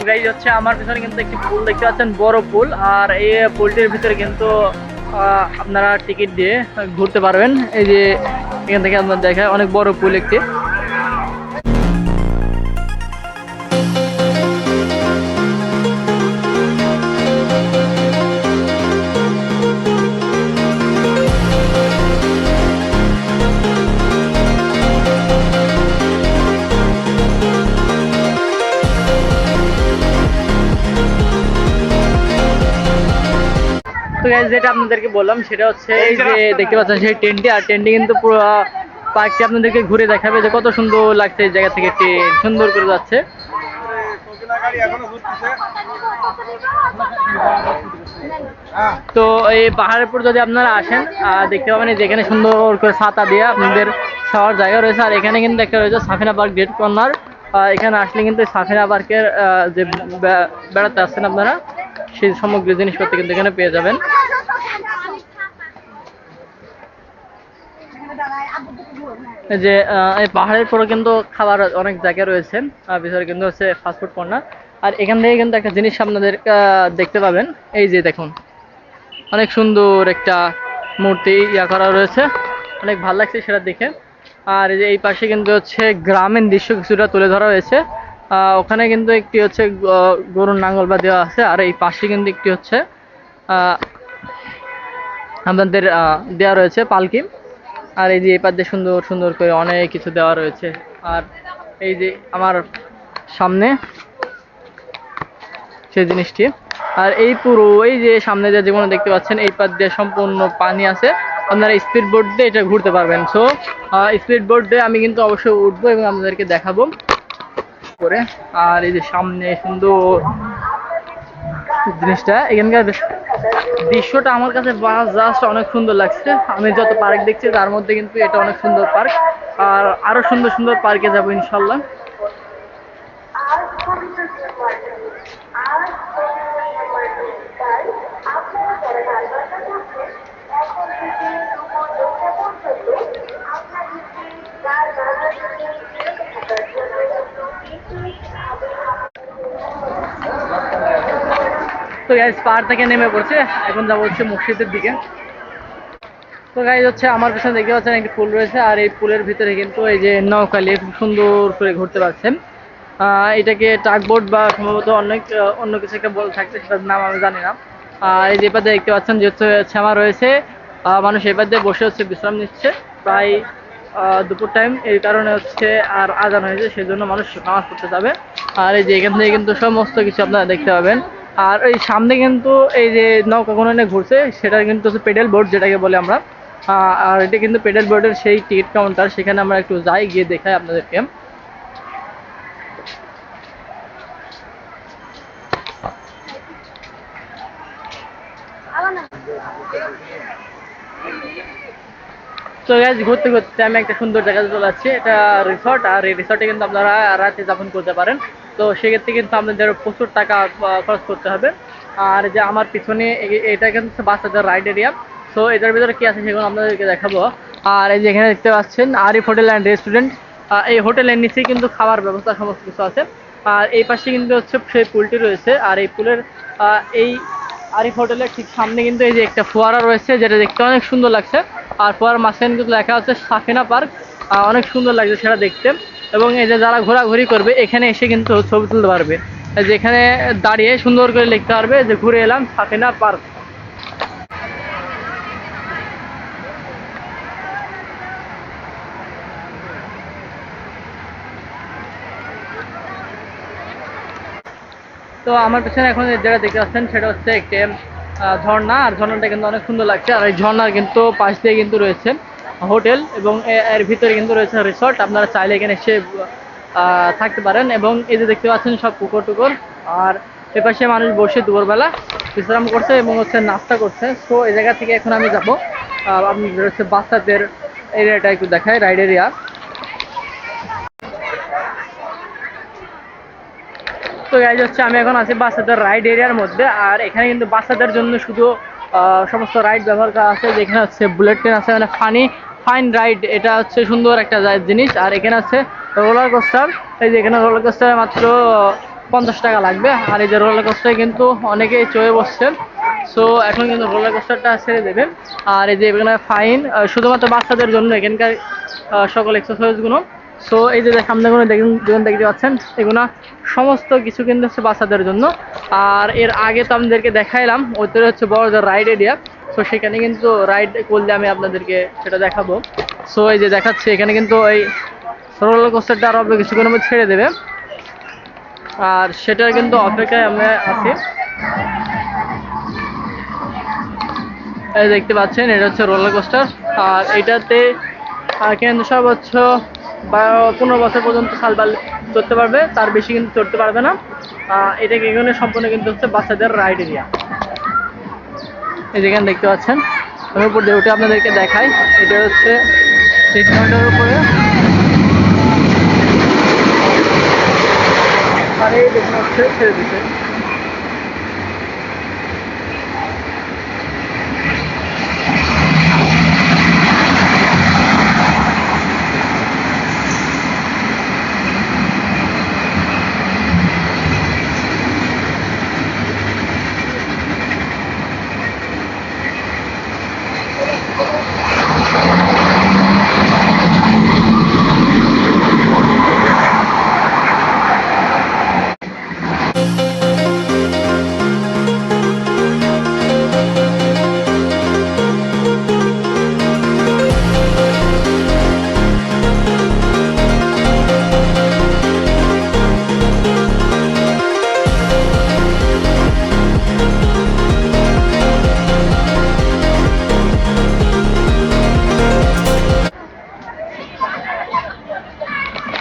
গাইজ হচ্ছে আমার পিছনে কিন্তু একটি পুল দেখতে পাচ্ছেন, বড় পুল। আর এই পুলটির ভিতরে কিন্তু আপনারা টিকিট দিয়ে ঘুরতে পারবেন। এই যে এখান থেকে আপনার দেখায়, অনেক বড় পুল একটি। তো গাইজ যেটা আপনাদেরকে বললাম সেটা হচ্ছে এই যে দেখতে পাচ্ছেন সেই ট্রেনটি। আর ট্রেনটি কিন্তু পুরো পার্কটি আপনাদেরকে ঘুরে দেখাবে যে কত সুন্দর লাগছে এই জায়গা থেকে, ট্রেন সুন্দর করে যাচ্ছে। তো এই পাহাড়ের উপর যদি আপনারা আসেন, দেখতে পাবেন যেখানে সুন্দর করে ছাতা দিয়ে আপনাদের খাওয়ার জায়গা রয়েছে। আর এখানে কিন্তু একটা রয়েছে সাফিনা পার্ক গেট কর্নার। এখানে আসলে কিন্তু সাফিনা পার্কের যে বেড়াতে আসছেন আপনারা, সেই সামগ্রী জিনিসপত্র কিন্তু এখানে পেয়ে যাবেন। যে এই পাহাড়ের পরে কিন্তু খাবার অনেক জায়গা রয়েছে, ভিতরে কিন্তু হচ্ছে ফাস্টফুড কর্নার। আর এখান থেকে কিন্তু একটা জিনিস আপনাদের দেখতে পাবেন, এই যে দেখুন অনেক সুন্দর একটা মূর্তি করা রয়েছে, অনেক ভালো লাগছে সেটা দেখে। আর এই যে এই পাশে কিন্তু হচ্ছে গ্রামীণ দৃশ্য কিছুটা তুলে ধরা হয়েছে। ওখানে কিন্তু একটি হচ্ছে গরুর নাঙ্গল বা দেওয়া আছে। আর এই পাশে কিন্তু একটি হচ্ছে আপনাদের দেওয়া রয়েছে পালকি। আর এই যে এই পাশে সুন্দর সুন্দর করে অনেক কিছু দেওয়া রয়েছে। আর এই যে আমার সামনে হচ্ছে এই জিনিসটি। আর এই পুরো এই যে সামনে যে যেগুলো দেখতে পাচ্ছেন এই পাশ দিয়ে সম্পূর্ণ পানি আছে, আপনারা স্পিড বোট দিয়ে এটা ঘুরতে পারবেন। সো স্পিড বোট দিয়ে আমি কিন্তু অবশ্যই উঠবো এবং আপনাদেরকে দেখাবো করে। আর এই যে সামনে সুন্দর জিনিসটা, এখানকার দৃশ্যটা আমার কাছে জাস্ট অনেক সুন্দর লাগছে। আমি যত পার্ক দেখছি তার মধ্যে কিন্তু এটা অনেক সুন্দর পার্ক, আর আরো সুন্দর সুন্দর পার্কে যাবো ইনশাল্লাহ। তো গাইজ পাহাড় থেকে নেমে পড়ছে, এখন যাবো হচ্ছে মসজিদের দিকে। তো গাইজ হচ্ছে আমার পিছনে দেখতে পাচ্ছেন একটি পুল রয়েছে, আর এই পুলের ভিতরে কিন্তু এই যে নৌকা নিয়ে খুব সুন্দর করে ঘুরতে পারছেন। এটাকে টাগবোট বা সম্ভবত অন্য কিছু একটা বল থাকছে, সেটার নাম আমি জানি না। আর এই যে পাশে দেখতে পাচ্ছেন যে হচ্ছে শ্যামা রয়েছে, মানুষ এবার দিয়ে বসে হচ্ছে বিশ্রাম নিচ্ছে প্রায় দুপুর টাইম, এই কারণে হচ্ছে আর আজান হয়েছে সেই জন্য মানুষ নামাজ পড়তে যাবে। আর এই যে এখান থেকে কিন্তু সমস্ত কিছু আপনারা দেখতে পাবেন। আর ওই সামনে কিন্তু এই যে নৌকাগুলো নিয়ে ঘুরছে সেটা কিন্তু হচ্ছে পেডেল বোট যেটাকে বলে আমরা। আর এটা কিন্তু পেডেল বোর্ডের সেই টিকিট কাউন্টার, সেখানে আমরা একটু যাই, গিয়ে দেখাই আপনাদেরকে। তো গাইজ ঘুরতে ঘুরতে আমি একটা সুন্দর জায়গাতে চলে যাচ্ছি, এটা রিসর্ট। আর এই রিসর্টে কিন্তু আপনারা রাতে যাপন করতে পারেন। তো সেক্ষেত্রে কিন্তু আপনাদের প্রচুর টাকা খরচ করতে হবে। আর যে আমার পিছনে এটা কিন্তু বাচ্চাদের রাইড এরিয়া। তো এটার ভিতরে কি আছে সেগুলো আপনাদেরকে দেখাবো। আর এই যে এখানে দেখতে পাচ্ছেন আরিফ হোটেল অ্যান্ড রেস্টুরেন্ট, এই হোটেলের নিচেই কিন্তু খাবার ব্যবস্থা সমস্ত কিছু আছে। আর এই পাশে কিন্তু হচ্ছে সেই পুলটি রয়েছে, আর এই পুলের এই আরিফ হোটেলের ঠিক সামনে কিন্তু এই যে একটা ফোয়ারা রয়েছে, যেটা দেখতে অনেক সুন্দর লাগছে। আর ফোয়ারার মাঝখানে কিন্তু লেখা আছে সাফিনা পার্ক, অনেক সুন্দর লাগছে সেটা দেখতে। এবং এই যে যারা ঘোরাঘুরি করবে এখানে এসে কিন্তু ছবি তুলতে পারবে, যেখানে দাঁড়িয়ে সুন্দর করে লিখতে পারবে যে ঘুরে এলাম সাফিনা পার্ক। তো আমার পেছনে এখন যেটা দেখতে পাচ্ছেন সেটা হচ্ছে একটি ঝর্ণা, আর ঝর্ণাটা কিন্তু অনেক সুন্দর লাগছে। আর এই ঝর্ণার কিন্তু পাশ দিয়ে কিন্তু রয়েছে হোটেল, এবং এর ভিতরে কিন্তু রয়েছে রিসর্ট। আপনারা চাইলে এখানে এসে থাকতে পারেন। এবং এই যে দেখতে পাচ্ছেন সব পুকুর টুকুর, আর এপাশে মানুষ বসে দুপুরবেলা বিশ্রাম করছে এবং হচ্ছে নাস্তা করছে। সো এই জায়গা থেকে এখন আমি যাবো আপনাদের হচ্ছে বাচ্চাদের এরিয়াটা একটু দেখায়, রাইড এরিয়া। তো গাইজ হচ্ছে আমি এখন আছি বাচ্চাদের রাইড এরিয়ার মধ্যে। আর এখানে কিন্তু বাচ্চাদের জন্য শুধু সমস্ত রাইড ব্যবহার করা আছে, যেখানে হচ্ছে বুলেট ট্রেন আছে, মানে ফাইন রাইড, এটা হচ্ছে সুন্দর একটা জিনিস। আর এখানে আছে রোলার কোস্টার, এই যে এখানে রোলার কোস্টারে মাত্র 50 টাকা লাগবে। আর এই যে রোলার কোস্টারে কিন্তু অনেকেই চড়ে বসছেন। সো এখন কিন্তু রোলার কোস্টারটা ছেড়ে দেবেন। আর এই যে এখানে ফাইন শুধুমাত্র বাচ্চাদের জন্য এখানকার সকল এক্সারসাইজগুলো। সো এই যে সামনেগুলো দেখতে পাচ্ছেন, এগুলো সমস্ত কিছু কিন্তু হচ্ছে বাচ্চাদের জন্য। আর এর আগে তো আপনাদেরকে দেখাইলাম ওইটা হচ্ছে বড়দের রাইড এরিয়া। সো সেখানে কিন্তু রাইড করলে আমি আপনাদেরকে সেটা দেখাবো। সো এই যে দেখাচ্ছি এখানে কিন্তু এই রোলার কোস্টারটা আরও কিছুক্ষণের মধ্যে ছেড়ে দেবে, আর সেটার কিন্তু অপেক্ষায় আমরা আছি। এই দেখতে পাচ্ছেন এটা হচ্ছে রোলার কোস্টার, আর এটাতে কিন্তু সর্বোচ্চ 15 বছর পর্যন্ত সালবাল চড়তে পারবে, তার বেশি কিন্তু চড়তে পারবে না। এটাকে এখানে সম্পূর্ণ কিন্তু হচ্ছে বাচ্চাদের রাইড এরিয়া। এই যেখানে দেখতে পাচ্ছেন আমি উপর দিয়ে উঠে আপনাদেরকে দেখাই, এটা হচ্ছে রেস্টুরেন্টের উপরে। আর এই দেখুন হচ্ছে ছেড়ে দিচ্ছে।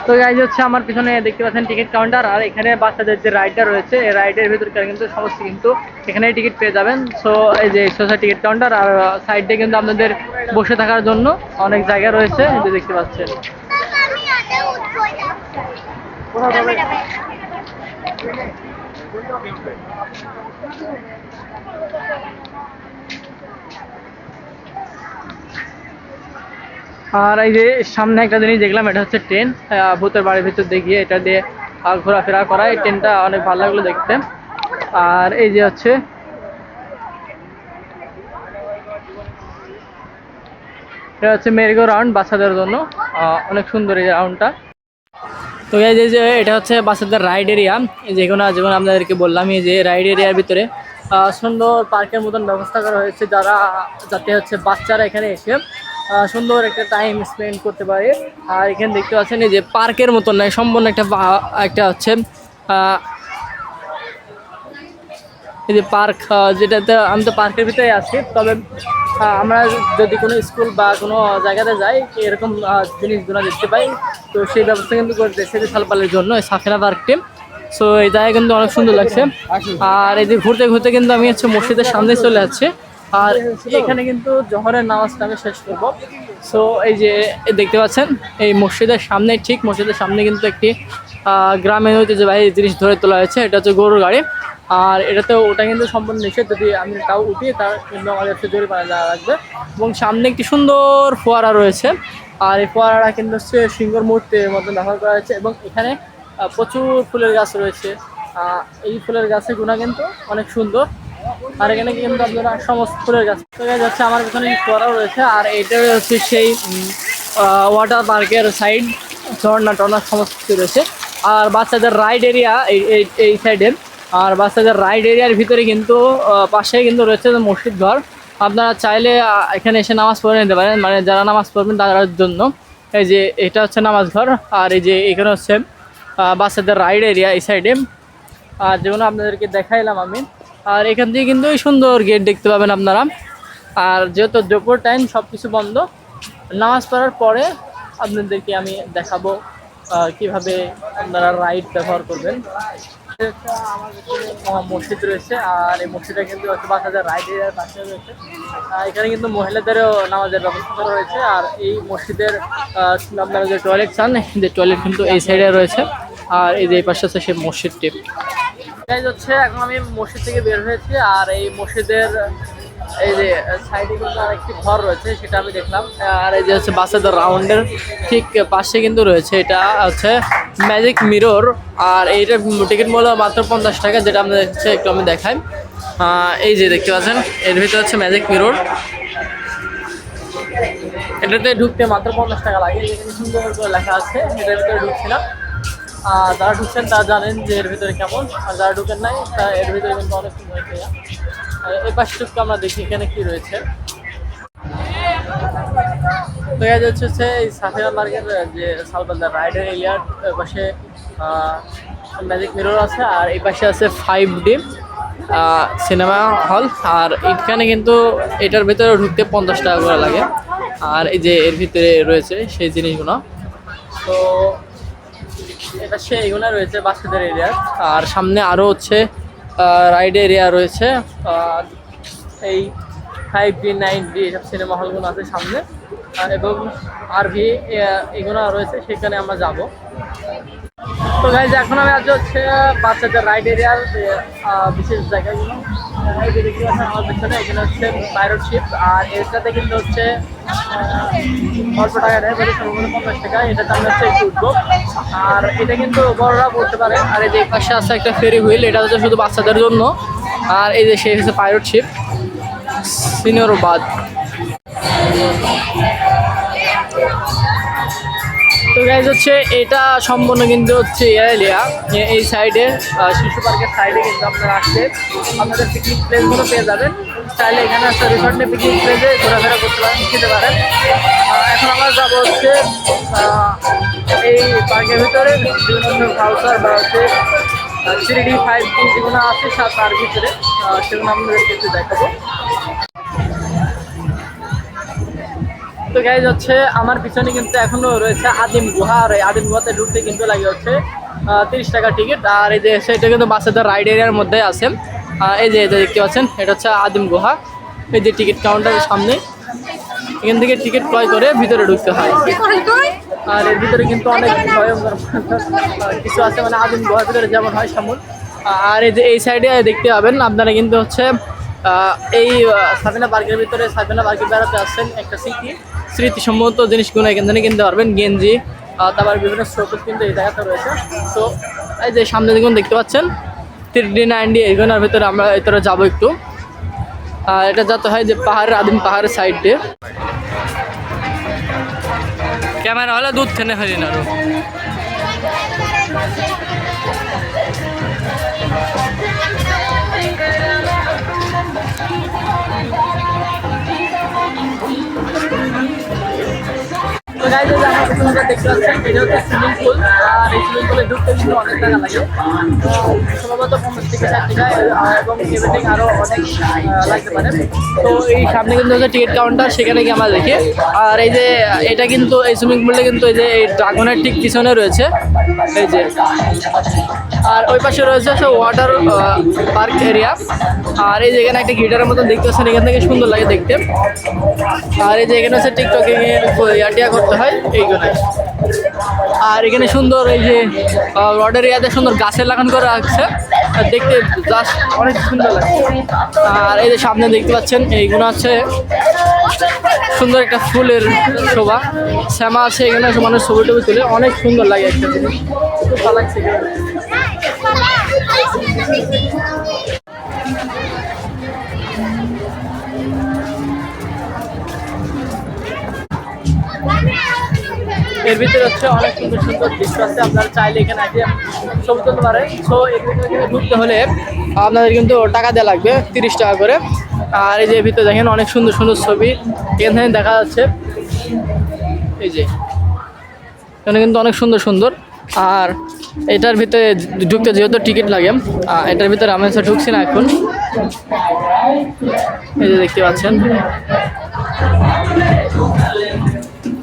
তো গাইজ হচ্ছে আমার পিছনে দেখতে পাচ্ছেন টিকিট কাউন্টার, আর এখানে বাচ্চাদের যে রাইডটা রয়েছে এই রাইডের ভিতরকার কিন্তু সমস্ত কিন্তু এখানে টিকিট পেয়ে যাবেন। সো এই যে সোজা টিকিট কাউন্টার, আর সাইডে কিন্তু আপনাদের বসে থাকার জন্য অনেক জায়গা রয়েছে, এই যে দেখতে পাচ্ছেন। আর এই যে সামনে একটা জিনিস দেখলাম, এটা হচ্ছে ট্রেন, ভূতের বাড়ির ভিতর দিয়ে গিয়ে এটা দিয়ে ঘোরাফেরা করা। এই ট্রেনটা অনেক ভালো লাগলো দেখতে। আর এই যে হচ্ছে এটা হচ্ছে মেরিগো রাউন্ড বাচ্চাদের জন্য, অনেক সুন্দর এই রাউন্ডটা। তো এই যে এটা হচ্ছে বাচ্চাদের রাইড এরিয়া, যেগুলো আপনাদেরকে বললাম এই যে রাইড এরিয়ার ভিতরে সুন্দর পার্কের মতন ব্যবস্থা করা হয়েছে, যাতে হচ্ছে বাচ্চারা এখানে এসে সুন্দর একটা টাইম স্পেন্ড করতে পারে। আর এখানে দেখতে পাচ্ছেন এই যে পার্কের মতন নয়, সম্পূর্ণ একটা হচ্ছে এই যে পার্ক, যেটাতে আমি তো পার্কের ভিতরে আছি, তবে আমরা যদি কোনো স্কুল বা কোনো জায়গাতে যাই এরকম জিনিসগুলো দেখতে পাই, তো সেই ব্যবস্থা কিন্তু করে দিয়েছে বিশালপালের জন্য এই সাফিনা পার্ক টিম। সো এই জায়গায় কিন্তু অনেক সুন্দর লাগছে। আর এই যে ঘুরতে ঘুরতে কিন্তু আমি হচ্ছে মসজিদের সামনে চলে যাচ্ছি, আর এখানে কিন্তু জোহরের নামাজটা আমি শেষ করবো। সো এই যে দেখতে পাচ্ছেন এই মসজিদের সামনে, ঠিক মসজিদের সামনে কিন্তু একটি গ্রামের ঐতিহ্যবাহী জিনিস ধরে তোলা হয়েছে, এটা হচ্ছে গরুর গাড়ি। আর এটাতে ওটা কিন্তু সম্পূর্ণ নিষেধ, যদি আমি তাও উঠি তার কিন্তু আমাদের হচ্ছে জরিমানা দেওয়া লাগবে। এবং সামনে একটি সুন্দর ফোয়ারা রয়েছে, আর এই ফোয়ারাটা কিন্তু হচ্ছে সিংহর মূর্তির মতো ব্যবহার করা হয়েছে। এবং এখানে প্রচুর ফুলের গাছ রয়েছে, এই ফুলের গাছের গুণা কিন্তু অনেক সুন্দর। আর এখানে কিন্তু আপনারা সমস্ত ফুলের গাছ যাচ্ছে, আমার পিছনে ফোয়ারাও রয়েছে। আর এইটা হচ্ছে সেই ওয়াটার পার্কের সাইড, ঝর্ণা টর্না সমস্ত কিছু রয়েছে। আর বাচ্চাদের রাইড এরিয়া এই সাইডে, আর বাচ্চাদের রাইড এরিয়ার ভিতরে কিন্তু পাশে কিন্তু রয়েছে মসজিদ ঘর, আপনারা চাইলে এখানে এসে নামাজ পড়ে নিতে পারেন, মানে যারা নামাজ পড়বেন তাদের জন্য। এই যে এটা হচ্ছে নামাজ ঘর, আর এই যে এখানে হচ্ছে বাচ্চাদের রাইড এরিয়া এই সাইডে, আর যেগুলো আপনাদেরকে দেখাইলাম আমি। আর এখান থেকে কিন্তু সুন্দর গেট দেখতে পাবেন আপনারা। আর যেহেতু দুপুর টাইম সব কিছু বন্ধ, নামাজ পড়ার পরে আপনাদেরকে আমি দেখাবো কিভাবে আপনারা রাইড ব্যবহার করবেন। মসজিদ রয়েছে, আর এই মসজিদে কিন্তু হচ্ছে বাচ্চাদের রাইড এরিয়ার পাশে রয়েছে। এখানে কিন্তু মহিলাদেরও নামাজের ব্যবস্থা করা রয়েছে। আর এই মসজিদের আপনারা যে টয়লেট চান, যে টয়লেট কিন্তু এই সাইডে রয়েছে। আর এই যে এই পাশে আছে সেই মসজিদটি। হচ্ছে এখন আমি মসজিদ থেকে বের হয়েছি, আর এই মসজিদের এই যে সাইডে কিন্তু আরেকটি ঘর রয়েছে, সেটা আমি দেখলাম। আর এই যে হচ্ছে বাচ্চাদের রাউন্ডের ঠিক পাশে কিন্তু রয়েছে, এটা হচ্ছে ম্যাজিক মিরর। আর এইটার টিকিট মূল্য মাত্র 50 টাকা, যেটা আপনাদের হচ্ছে একটু আমি দেখাই। এই যে দেখতে পাচ্ছেন এর ভিতরে হচ্ছে ম্যাজিক মিরর, এটাতে ঢুকতে মাত্র 50 টাকা লাগে। এখানে সুন্দর করে লেখা আছে, এটার ভিতরে ঢুকছিলাম। আর যারা ঢুকছেন তারা জানেন যে এর ভিতরে কেমন, আর যারা ঢুকেন নাই তা এর ভিতরে কিন্তু অনেক সুন্দর হয়েছে। এই পাশটুকু আমরা দেখি এখানে কি রয়েছে। তো এই হচ্ছে এই সাফিনা পার্কের যে সালবান্দার রাইডের এরিয়ার পাশে ম্যাজিক মিরর আছে, আর এই পাশে আছে 5D সিনেমা হল। আর এখানে কিন্তু এটার ভিতরে ঢুকতে 50 টাকা করে লাগে। আর এই যে এর ভিতরে রয়েছে সেই জিনিসগুলো, তো এটা সেইগুলো রয়েছে বাচ্চাদের এরিয়া। আর সামনে আরও হচ্ছে রাইড এরিয়া রয়েছে, এই 5D 9D এসব সিনেমা হলগুলো আছে সামনে, এবং RV এগুলো রয়েছে, সেখানে আমরা যাব। তো গাইজ এখন আমি আজ হচ্ছে বাচ্চাদের রাইড এরিয়ার বিশেষ জায়গাগুলো দেখতে পাচ্ছেন আমার পেছনে। এখানে হচ্ছে পাইরট শিপ, আর এর সাথে কিন্তু হচ্ছে অল্প টাকা নেয়, সম্ভবত 50 টাকা। এটাতে আমরা হচ্ছে একটু উঠবো, আর এটা কিন্তু বড়রা পড়তে পারে। আর এই যে পাশে আছে একটা ফেরি হুইল, এটা হচ্ছে শুধু বাচ্চাদের জন্য। আর এই যে সেই হচ্ছে পাইরট শিপ সিনিয়রবাদ। তো গাইজ হচ্ছে এটা সম্পূর্ণ কিন্তু হচ্ছে এরিয়া এই সাইডে, শিশু পার্কের সাইডে কিন্তু আপনারা আসলে আপনাদের পিকনিক প্লেসগুলো পেয়ে যাবেন। চাইলে এখানে একটা রিসর্ট নিয়ে পিকনিক প্লেসে ঘোরাফেরা করতে পারেন, খেতে পারেন। এখন আমরা যাবো হচ্ছে এই পার্কের ভিতরে বিভিন্ন কালচার বা হচ্ছে 3D 5D যেগুলো আছে তার ভিতরে, সেগুলো আপনাদেরকে একটু দেখাবো। তো গাইজ হচ্ছে আমার পিছনে কিন্তু এখনো রয়েছে আদিম গুহা, আর এই আদিম গুহাতে ঢুকতে কিন্তু লাগে হচ্ছে 30 টাকা টিকিট। আর এই যে সেটা কিন্তু বাচ্চাদের রাইড এরিয়ার মধ্যে আছে। এই যে এটা দেখতে পাচ্ছেন, এটা হচ্ছে আদিম গুহা। এই যে টিকিট কাউন্টারের সামনে, এখান থেকে টিকিট ক্রয় করে ভিতরে ঢুকতে হয়। আর এর ভিতরে কিন্তু অনেক ভয়ঙ্কর কিছু আছে, মানে আদিম গুহার ভিতরে যেমন হয় সেমন। আর এই যে এই সাইডে দেখতে পাবেন আপনারা কিন্তু হচ্ছে এই সাবিনা পার্কের ভিতরে, সাবিনা পার্কে বেড়াতে আসছেন, একটা স্মৃতিসম্মত জিনিসগুলো এখান থেকে কিনতে পারবেন। গেঞ্জি, তারপর বিভিন্ন শোকেস কিন্তু এই জায়গাতে রয়েছে। তো এই যে সামনে দেখুন দেখতে পাচ্ছেন 3D 9D, এগুলোর ভিতরে আমরা ভিতরে যাবো একটু। এটা যাতে হয় যে পাহাড়ের, আদিম পাহাড়ের সাইড দিয়ে। ক্যামেরা হলে দুধ থেনে হরি না। তো গাইজ আমরা প্রথমে দেখতে পাচ্ছেন এটা হচ্ছে সুইমিং পুল। আর এই সুইমিং পুলে ঢুকতে কিন্তু অনেক টাকা লাগে, সম্ভবত 50 থেকে 60 টাকা, এবং এভরিথিং আরও অনেক লাগতে পারে। তো এই সামনে কিন্তু হচ্ছে টিকিট কাউন্টার, সেখানে গিয়ে আমরা দেখি। আর এই যে এটা কিন্তু এই সুইমিং পুলটা কিন্তু এই যে এই ড্রাগনের ঠিক পিছনে রয়েছে এই যে। আর ওই পাশে রয়েছে হচ্ছে ওয়াটার পার্ক এরিয়া। আর এই যে এখানে একটা গিটারের মতন দেখতে পাচ্ছেন, এখান থেকে সুন্দর লাগে দেখতে। আর এই যে এখানে হচ্ছে টিকটকে ইয়াটিয়া করতে হয় এইগুলো। আর এখানে সুন্দর এই যে রডের ইয়াতে সুন্দর গাছের লাগান করে রাখছে, দেখতে জাস্ট অনেক সুন্দর লাগে। আর এই যে সামনে দেখতে পাচ্ছেন এইগুলো আছে সুন্দর একটা ফুলের শোভা, শ্যামা আছে এখানে, মানুষ ছবি টবি তুলে, অনেক সুন্দর লাগে একটা জিনিস, খুব ভালো লাগছে। এর ভিতরে হচ্ছে অনেক সুন্দর সুন্দর দৃশ্য আছে, আপনারা চাইলে এখানে আগে ছবি তুলতে পারেন। সো এর ভিতরে কিন্তু ঢুকতে হলে আপনাদের কিন্তু টাকা দেওয়া লাগবে 30 টাকা করে। আর এই যে ভিতরে দেখেন অনেক সুন্দর সুন্দর ছবি এখানে দেখা যাচ্ছে, এই যে এখানে কিন্তু অনেক সুন্দর সুন্দর। আর এটার ভিতরে ঢুকতে যেহেতু টিকিট লাগে, এটার ভিতরে আমি ঢুকছি না এখন। এই যে দেখতে পাচ্ছেন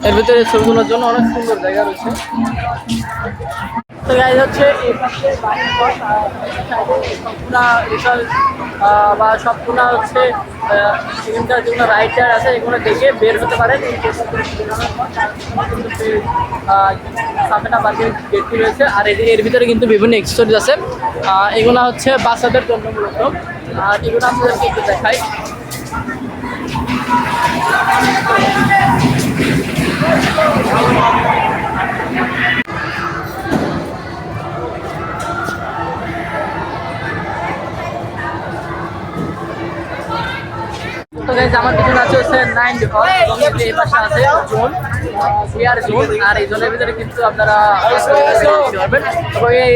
এর ভিতরে ছবি তোলার জন্য অনেক সুন্দর জায়গা রয়েছে। তো গাইজ হচ্ছে এই পাশে বা সবগুলা হচ্ছে এখানকার যেগুলো রাইডার আছে এগুলো দেখে বের হতে পারেন। সাবিনা পার্কের গেটটি রয়েছে। আর এর ভিতরে কিন্তু বিভিন্ন এক্সেসরিজ আছে, এগুলো হচ্ছে বাচ্চাদের জন্য মূলত। আর এগুলো আপনাদেরকে একটু দেখাই। তো গাইজ আমার পিছনে আছে হচ্ছে 9D হল, এবং এই পাশে আছে জোন, বিয়ার জোন। আর এই জোনের ভিতরে কিন্তু আপনারা দেখতে পারবেন। এবং এই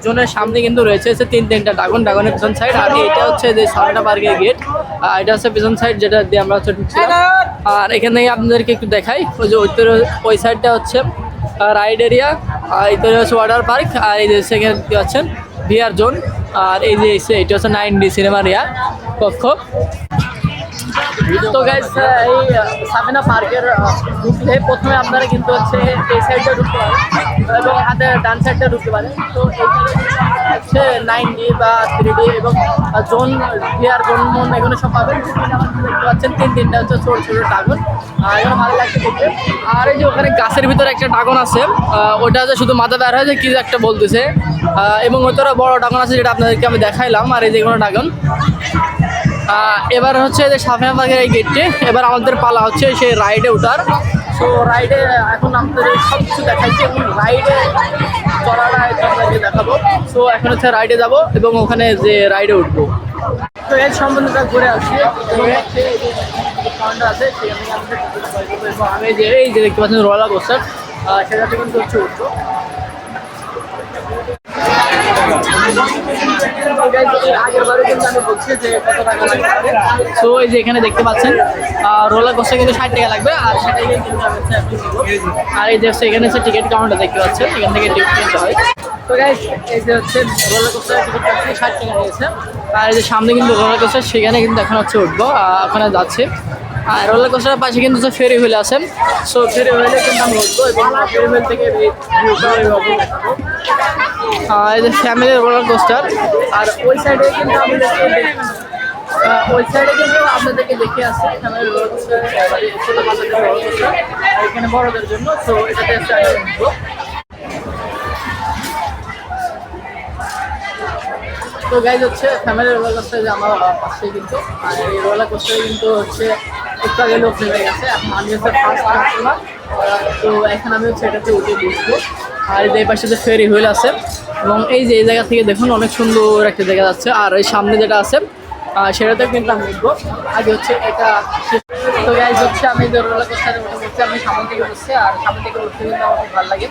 জোনের সামনে কিন্তু রয়েছে হচ্ছে 3-3টা ড্রাগনের পিছন সাইড। আর এটা হচ্ছে যে সাবিনা পার্কের গেট, এটা হচ্ছে পিছন সাইড যেটা দিয়ে আমরা হচ্ছে ঢুকছিলাম। আর এখান থেকে আপনাদেরকে একটু দেখাই, ওই যে ওই সাইডটা হচ্ছে রাইড এরিয়া, আর এটা হচ্ছে ওয়াটার পার্ক। আর এই যে সেখানে দেখতে পাচ্ছেন বিয়ার জোন। আর এই যে এটা হচ্ছে 9D সিনেমা এরিয়া কক্ষ। তো গাইজ এই সাবিনা পার্কের ঢুকলে প্রথমে আপনারা কিন্তু হচ্ছে এই সাইডটা ঢুকতে পারেন এবং হাতে ডান সাইডটা ঢুকতে পারেন। তো এইখানে হচ্ছে 9D বা 3D এবং জোন, বিয়ার জোন এগুলো সব পাবেন। দেখতে পাচ্ছেন 3-3টা হচ্ছে ছোটো ছোটো ড্রাগন, এগুলো ভালো লাগছে দেখতে। আর এই যে ওখানে গাছের ভিতরে একটা ড্রাগন আছে, ওটা যে শুধু মাথা বের হয়েছে কি একটা বলতেছে, এবং ওইটারা বড় ড্রাগন আছে যেটা আপনাদেরকে আমি দেখাইলাম। আর এই যেগুলো ড্রাগন। এবার হচ্ছে যে সাবিনা পার্কের এই গেটটি, এবার আমাদের পালা হচ্ছে সেই রাইডে ওঠার। সো রাইডে এখন আপনাদের সব কিছু দেখাচ্ছি এবং রাইডে চড়াটা আপনাকে দেখাবো। সো এখন হচ্ছে রাইডে যাব এবং ওখানে যে রাইডে উঠবো। তো এর সম্বন্ধটা ঘুরে আসছি, কাউন্টার আছে সেখানে আমি যে এই যে দেখতে পাচ্ছেন রোলার কোস্টার, সেটাতে কিন্তু হচ্ছে উঠবো। তো এই যে এখানে দেখতে পাচ্ছেন রোলার কোস্টার কিন্তু 60 টাকা লাগবে। আর সেটাই কিন্তু আর এই যে এখানে হচ্ছে টিকিট কাউন্টার দেখতে পাচ্ছেন, এখান থেকে টিকিট কিনতে হয়। তো গাইস এই যে হচ্ছে রোলার কোস্টার টিকিট কাটছে 60 টাকা নিয়েছে। আর এই যে সামনে কিন্তু রোলার কোস্টার, সেখানে কিন্তু এখন হচ্ছে উঠবো, ওখানে যাচ্ছে। আর রোলার কোস্টারের পাশে কিন্তু ফেরি হুইল আছে। সো ফেরি হুইলে কিন্তু আমি উঠবো এবং ফেরি হুইল থেকে এই যে ফ্যামিলি রোলার কোস্টার। আর ওই সাইডে কিন্তু আমি ওই সাইডে কিন্তু আপনাদেরকে দেখে আসছি ফ্যামিলি রোলার কোস্টার, ছোটো বাচ্চাদের রোলার কোস্টার, এখানে বড়দের জন্য। সো এটাতে উঠবো। তো গাইজ হচ্ছে ফ্যামিলি রোলার কোস্টার যে আমার পাশে কিন্তু, আর এই রোলার কোস্টারে কিন্তু হচ্ছে একটু আগে লোক নেমে গেছে। এখন আমি হচ্ছে ফার্স্ট কাস্টমার। তো এখন আমি হচ্ছে এটাতে উঠে বসবো। আর এই পাশে যে ফেরি হুইল আছে এবং এই যে এই জায়গা থেকে দেখুন অনেক সুন্দর একটা জায়গা যাচ্ছে। আর এই সামনে যেটা আছে সেটাতেও কিন্তু আমি উঠবো। আগে হচ্ছে এটা। তো গাইজ হচ্ছে আমি যে রোলার কোস্টারে উঠে বসছি, আমি সামনে থেকে বসছি। আর সামনে থেকে উঠতে কিন্তু আমার খুব ভালো লাগে।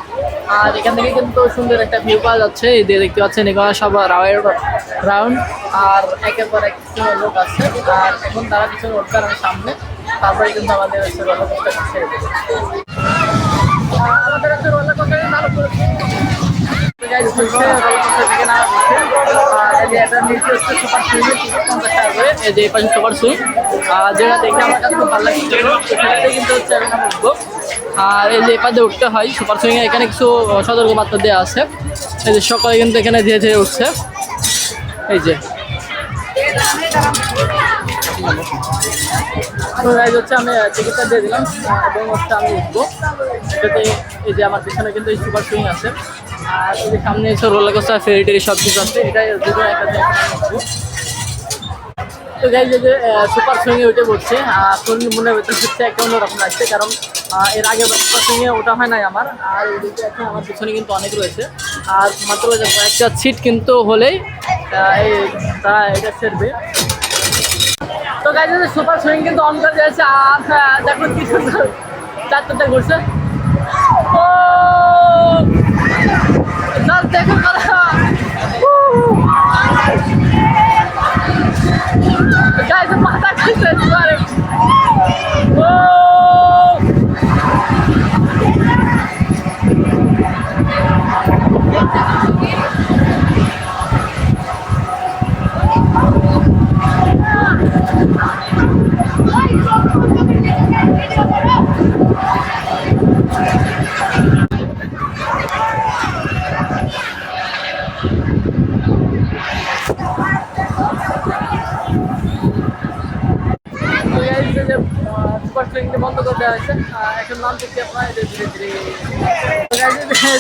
আর এখান থেকে কিন্তু সুন্দর একটা ভিউ পাওয়া যাচ্ছে। এই যে দেখতে পাচ্ছেন এখানে সব রাউন্ড আর একের পর এক লোক আছে। আর এখন তারা পিছনে উঠবে আর আমি সামনে, তারপরে কিন্তু আমাদের হচ্ছে রোলার কোস্টার ছেড়ে দেবে। আমাদের হচ্ছে রোলার কোস্টারে নাম করেছে গাইজ হচ্ছে রোলার কোস্টার থেকে নাম হচ্ছে। আর এই যে এটা নিচে হচ্ছে সুপার সুইংয়ের টিকিট 50 টাকা করে। এই যে এই পাশে সুপার সুইং, যেটা দেখে আমার কাছে খুব ভালো লাগছে। সেটাতে কিন্তু হচ্ছে আমি উঠবো। আর এই যে এপাশে উঠতে হয় সুপার সুইংয়ে, এখানে কিছু সতর্কবার্তা দেওয়া আছে। এই যে সকালে কিন্তু এখানে ধীরে ধীরে উঠছে। এই যে হচ্ছে আমি টিকিটটা দিয়ে দিলাম এবং হচ্ছে আমি উঠবো। সেটাতে এই যে আমার পিছনে কিন্তু এই সুপার সুইং আছে। আর এই যে সামনে এসে রোলার কোস্টার ফেরি টেরি সব কিছু আছে। এটাই দুটো একটা উঠবো। তো গাইজ যে সুপার সুইংয়ে উঠে পড়ছে, মনের ভেতর হচ্ছে একটা অন্যরকম লাগছে, কারণ এর আগে সুপার সুইংয়ে ওটা হয় নাই আমার। আর এদিকে এখন আমার পিছনে কিন্তু অনেক রয়েছে। আর মাত্র একটা সিট কিন্তু হলেই তারা এটা ছেড়বে। তো গাইজ সুপার সুইং কিন্তু অন করে দিয়েছে। আর দেখুন কি সুন্দর চারটা ঘুরছে। ও দেখুন guys, মাথা খাইছে পারে। ও সুপার সুইংকে বন্ধ করে দেওয়া হয়েছে। এখন নাম দেখছি আপনার ধীরে ধীরে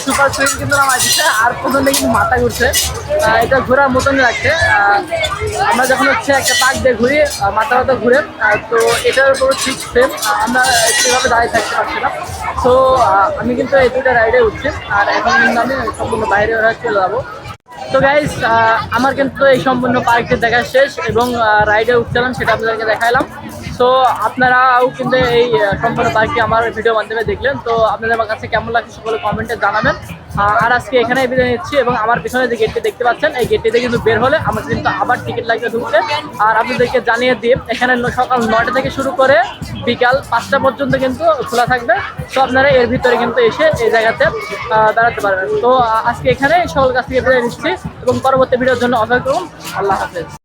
সুপার সুইং কিন্তু নাম আসছে। আর প্রথমে কিন্তু মাথা ঘুরছে, এটা ঘোরার মতনই লাগছে। আমরা যখন হচ্ছে একটা পাক দিয়ে ঘুরি মাথা মাথা ঘুরে, তো এটার উপর ঠিক সেম আমরা সেভাবে দাঁড়িয়ে থাকতে পারছিলাম। তো আমি কিন্তু এই দুটা রাইডে উঠছি। আর এখন কিন্তু আমি সম্পূর্ণ বাইরে চলে যাবো। তো গাইজ আমার কিন্তু এই সম্পূর্ণ পার্কটি দেখা শেষ এবং রাইডে উঠছিলাম সেটা আপনাদেরকে দেখাইলাম। সো আপনারাও কিন্তু এই সম্পূর্ণ পার্কটি আমার ভিডিও মাধ্যমে দেখলেন। তো আপনাদের আমার কাছে কেমন লাগছে সকলে কমেন্টে জানাবেন। আর আজকে এখানে বিদায় নিচ্ছি এবং আমার পিছনে যে গেটটি দেখতে পাচ্ছেন এই গেটটিতে কিন্তু বের হলে আমাদের কিন্তু আবার টিকিট লাগবে ঢুকতে। আর আপনাদেরকে জানিয়ে দিই এখানে সকাল 9টা থেকে শুরু করে বিকাল 5টা পর্যন্ত কিন্তু খোলা থাকবে। তো আপনারা এর ভিতরে কিন্তু এসে এই জায়গাতে দাঁড়াতে পারবেন। তো আজকে এখানে সকল কাছ থেকে বিদায় নিচ্ছি এবং পরবর্তী ভিডিওর জন্য অপেক্ষা করুন। আল্লাহ হাফেজ।